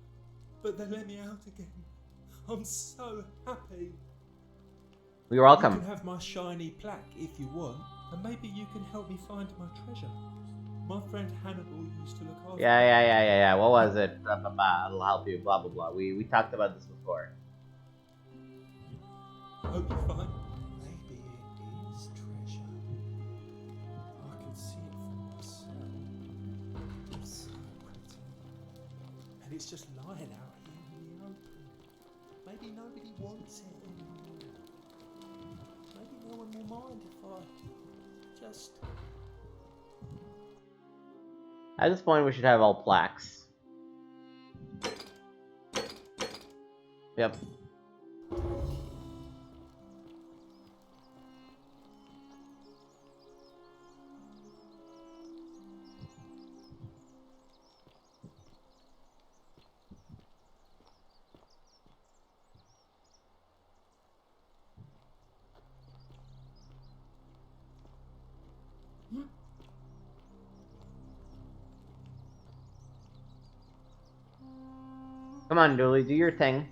but they let me out again. I'm so happy. You're welcome. You can have my shiny plaque if you want, and maybe you can help me find my treasure. My friend Hannibal used to look after Yeah. What was it? Blah, blah, blah. I'll help you. Blah, blah, blah. We talked about this before. Hope you find. Maybe it is treasure. I can see it for myself. It's so pretty. And it's just lying out here in the open. Maybe nobody wants it anymore. Maybe no one will mind if I just... At this point, we should have all plaques. Yep. Come on, Dooley, do your thing.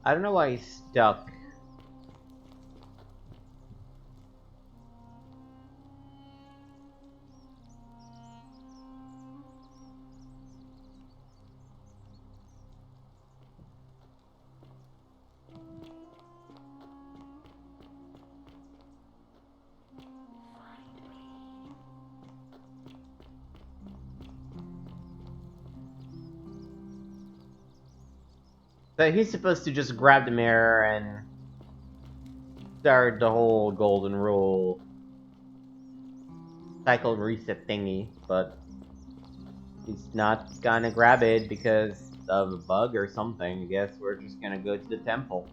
I don't know why he's stuck. So he's supposed to just grab the mirror and start the whole golden rule cycle reset thingy, but he's not gonna grab it because of a bug or something. I guess we're just gonna go to the temple.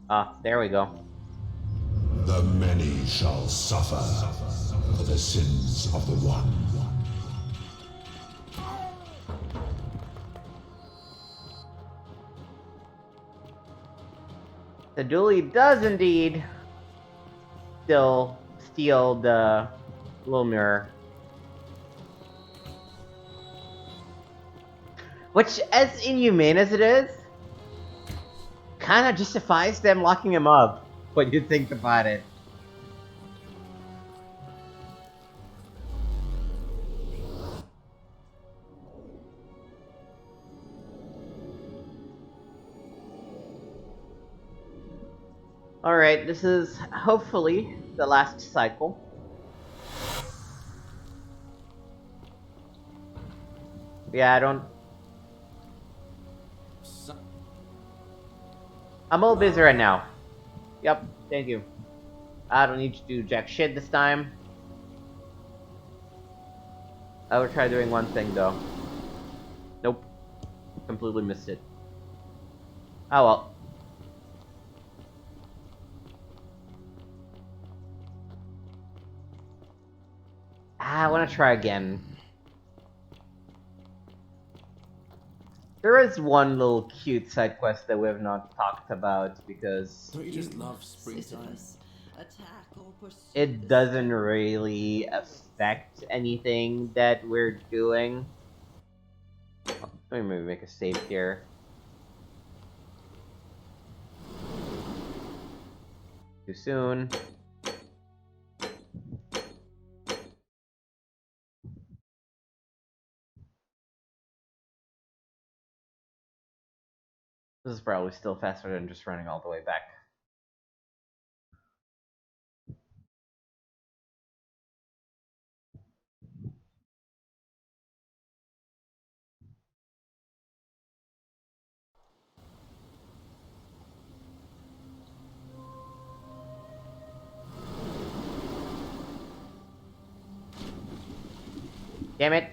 Ah, there we go. The many shall suffer for the sins of the one. The Dooley does indeed still steal the little mirror. Which, as inhumane as it is, kinda justifies them locking him up, when you think about it. Alright, this is hopefully the last cycle. Yeah, I don't... I'm all busy right now. Yep, thank you. I don't need to do jack shit this time. I will try doing one thing though. Nope. Completely missed it. Oh well. I want to try again. There is one little cute side quest that we have not talked about because Don't you just love springtime? it doesn't really affect anything that we're doing. Let me maybe make a save here. Too soon. This is probably still faster than just running all the way back. Damn it.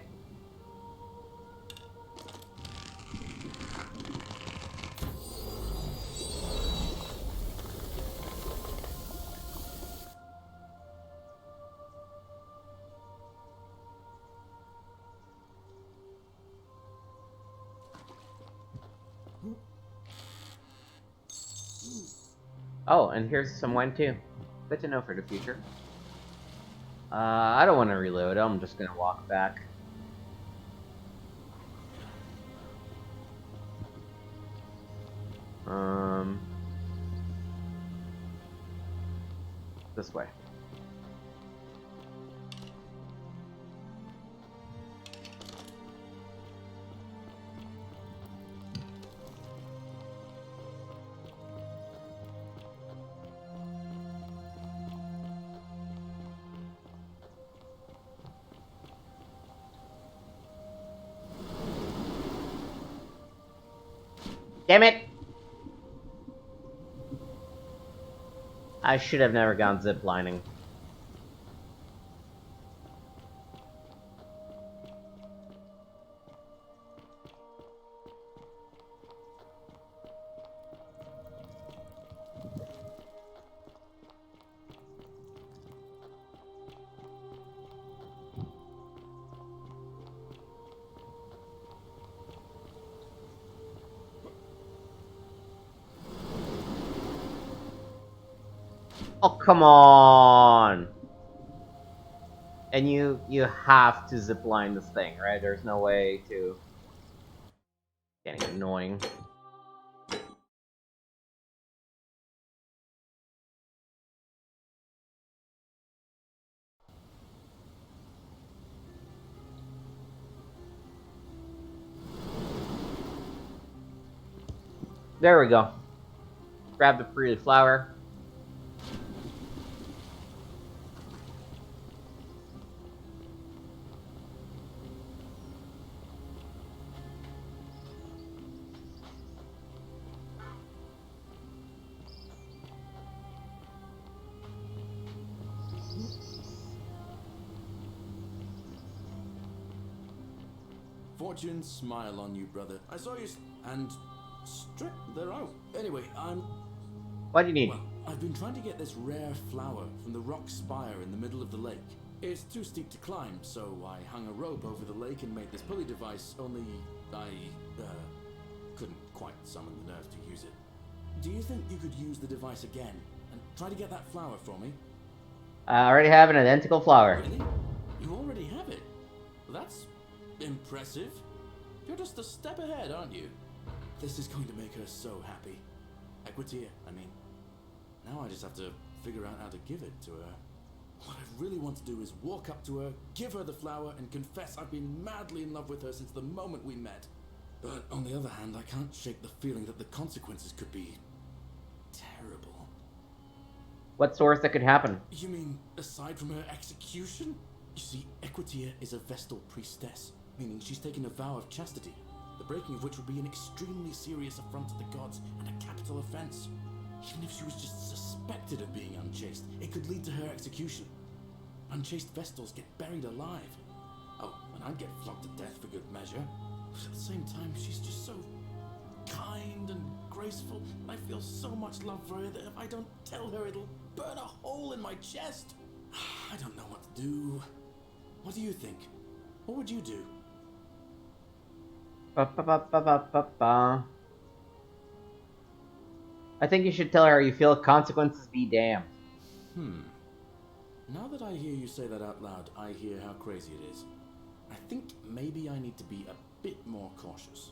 Oh, and here's some wine too. Good to know for the future. I don't want to reload. I'm just gonna walk back. This way. Damn it! I should have never gone ziplining. Oh, come on! And you have to zipline this thing, right? There's no way to... Getting annoying. There we go. Grab the pretty flower. Fortune smile on you, brother. I saw you and strip. They're out. Anyway, What do you need? Well, I've been trying to get this rare flower from the rock spire in the middle of the lake. It's too steep to climb, so I hung a rope over the lake and made this pulley device, only I couldn't quite summon the nerve to use it. Do you think you could use the device again and try to get that flower for me? I already have an identical flower. Really? You already have it? Well, that's impressive. You're just a step ahead, aren't you? This is going to make her so happy. Equitia, I mean. Now I just have to figure out how to give it to her. What I really want to do is walk up to her, give her the flower, and confess I've been madly in love with her since the moment we met. But on the other hand, I can't shake the feeling that the consequences could be terrible. What source that could happen? You mean, aside from her execution? You see, Equitia is a Vestal priestess, meaning she's taken a vow of chastity, the breaking of which would be an extremely serious affront to the gods and a capital offense. Even if she was just suspected of being unchaste, it could lead to her execution. Unchaste Vestals get buried alive. Oh, and I'd get flogged to death for good measure. But at the same time, she's just so kind and graceful, and I feel so much love for her that if I don't tell her, it'll burn a hole in my chest. I don't know what to do. What do you think? What would you do? I think you should tell her you feel consequences be damned. Now that I hear you say that out loud, I hear how crazy it is. I think maybe I need to be a bit more cautious.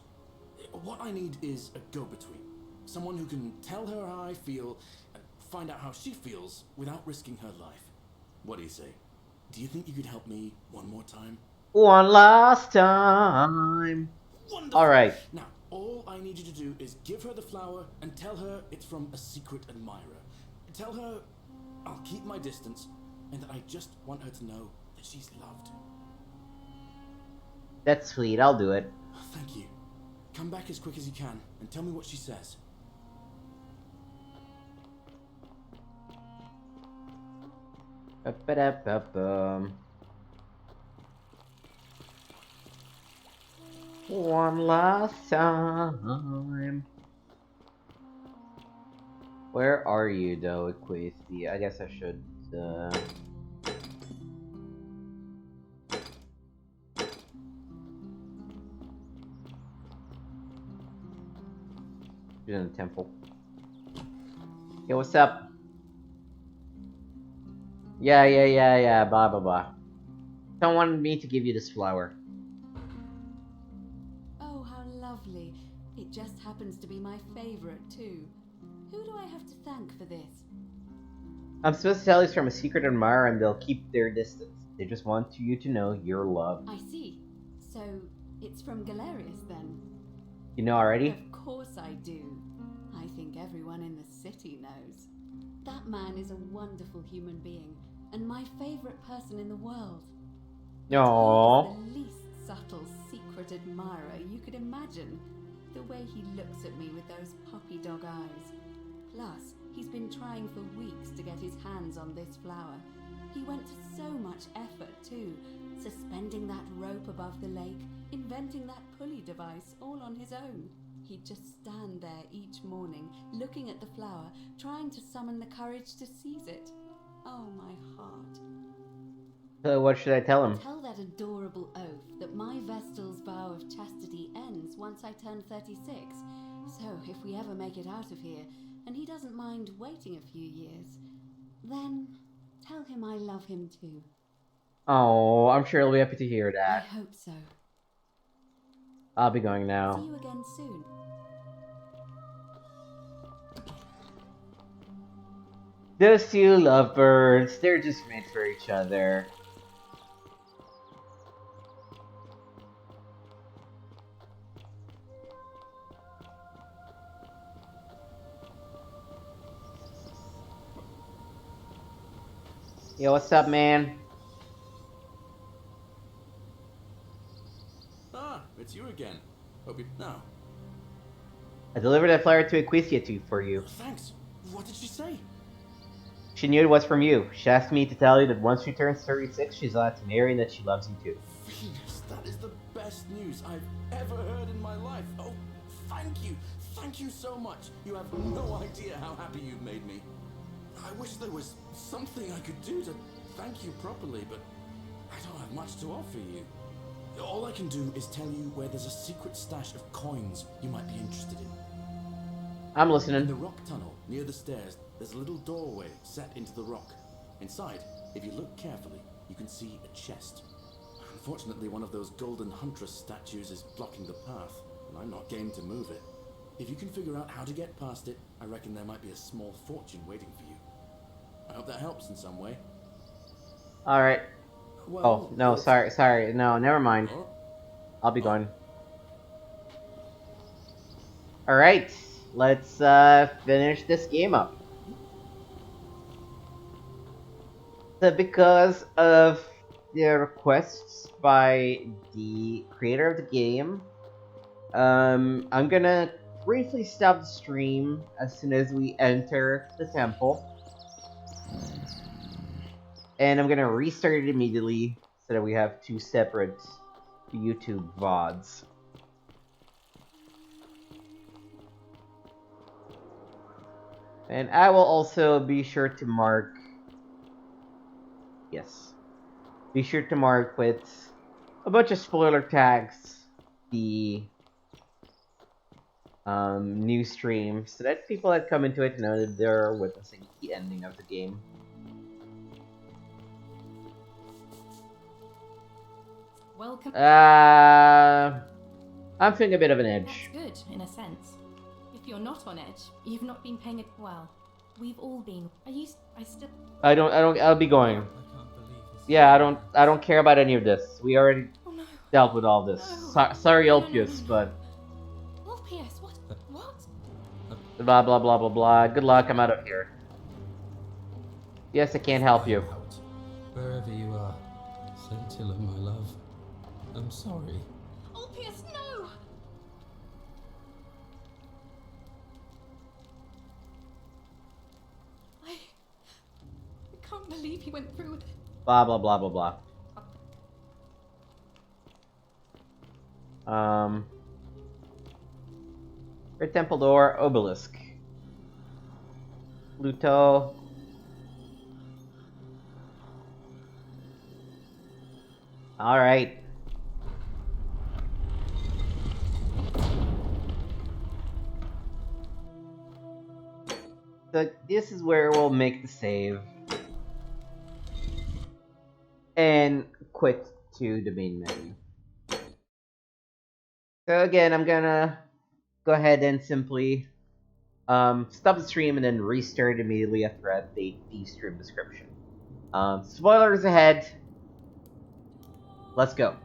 What I need is a go-between. Someone who can tell her how I feel and find out how she feels without risking her life. What do you say? Do you think you could help me one more time? One last time. Wonderful. All right. Now, all I need you to do is give her the flower and tell her it's from a secret admirer. Tell her I'll keep my distance and that I just want her to know that she's loved. That's sweet. I'll do it. Thank you. Come back as quick as you can and tell me what she says. One last time. Where are you, though, Equistia? I guess I should. She's in the temple. Yo, what's up? Yeah, blah, blah, blah. Someone wanted me to give you this flower. Oh, how lovely. It just happens to be my favorite, too. Who do I have to thank for this? I'm supposed to tell you it's from a secret admirer and they'll keep their distance. They just want you to know you're loved. I see. So, it's from Galerius, then? You know already? Of course I do. I think everyone in the city knows. That man is a wonderful human being, and my favorite person in the world. Aww. He is the least subtle secret admirer you could imagine. The way he looks at me with those puppy dog eyes. Plus, he's been trying for weeks to get his hands on this flower. He went to so much effort too, suspending that rope above the lake, inventing that pulley device all on his own. He'd just stand there each morning, looking at the flower, trying to summon the courage to seize it. Oh, my heart. So what should I tell him? Tell that adorable oaf that my Vestal's vow of chastity ends once I turn 36. So if we ever make it out of here, and he doesn't mind waiting a few years, then tell him I love him too. Oh, I'm sure he'll be happy to hear that. I hope so. I'll be going now. See you again soon. Those two lovebirds, they're just made for each other. Yo, what's up, man? Ah, it's you again. Hope you... No. I delivered that flower to Equisia for you. Thanks. What did she say? She knew it was from you. She asked me to tell you that once she turns 36, she's allowed to marry and that she loves you too. Venus, that is the best news I've ever heard in my life. Oh, thank you. Thank you so much. You have no idea how happy you've made me. I wish there was something I could do to thank you properly, but I don't have much to offer you. All I can do is tell you where there's a secret stash of coins you might be interested in. I'm listening. In the rock tunnel, near the stairs, there's a little doorway set into the rock. Inside, if you look carefully, you can see a chest. Unfortunately, one of those golden huntress statues is blocking the path, and I'm not game to move it. If you can figure out how to get past it, I reckon there might be a small fortune waiting for you. I hope that helps in some way. Alright. Well, oh, no, sorry. No, never mind. I'll be going. Alright, let's finish this game up. So because of the requests by the creator of the game, I'm gonna briefly stop the stream as soon as we enter the temple. And I'm gonna restart it immediately so that we have two separate YouTube VODs. And I will also be sure to mark... Yes. Be sure to mark with a bunch of spoiler tags the new stream so that people that come into it know that they're witnessing the ending of the game. Welcome. I'm feeling a bit of an edge. That's good, in a sense. If you're not on edge, you've not been paying it well. We've all been. I'll be going. Yeah, I don't care about any of this. We already dealt with all this. Sorry, Ulpius, but... Ulpius, what? Blah, blah, blah, blah, blah. Good luck, I'm out of here. Yes, I can't help you. Wherever you are, Scintilla, my love. I'm sorry. Ulpius, no! I can't believe he went through with it. Blah, blah, blah, blah, blah. Red Temple Door, Obelisk. Pluto. Alright. So this is where we'll make the save. and quit to the main menu. So again, I'm gonna go ahead and simply stop the stream and then restart immediately after I update the stream description. Spoilers ahead. Let's go.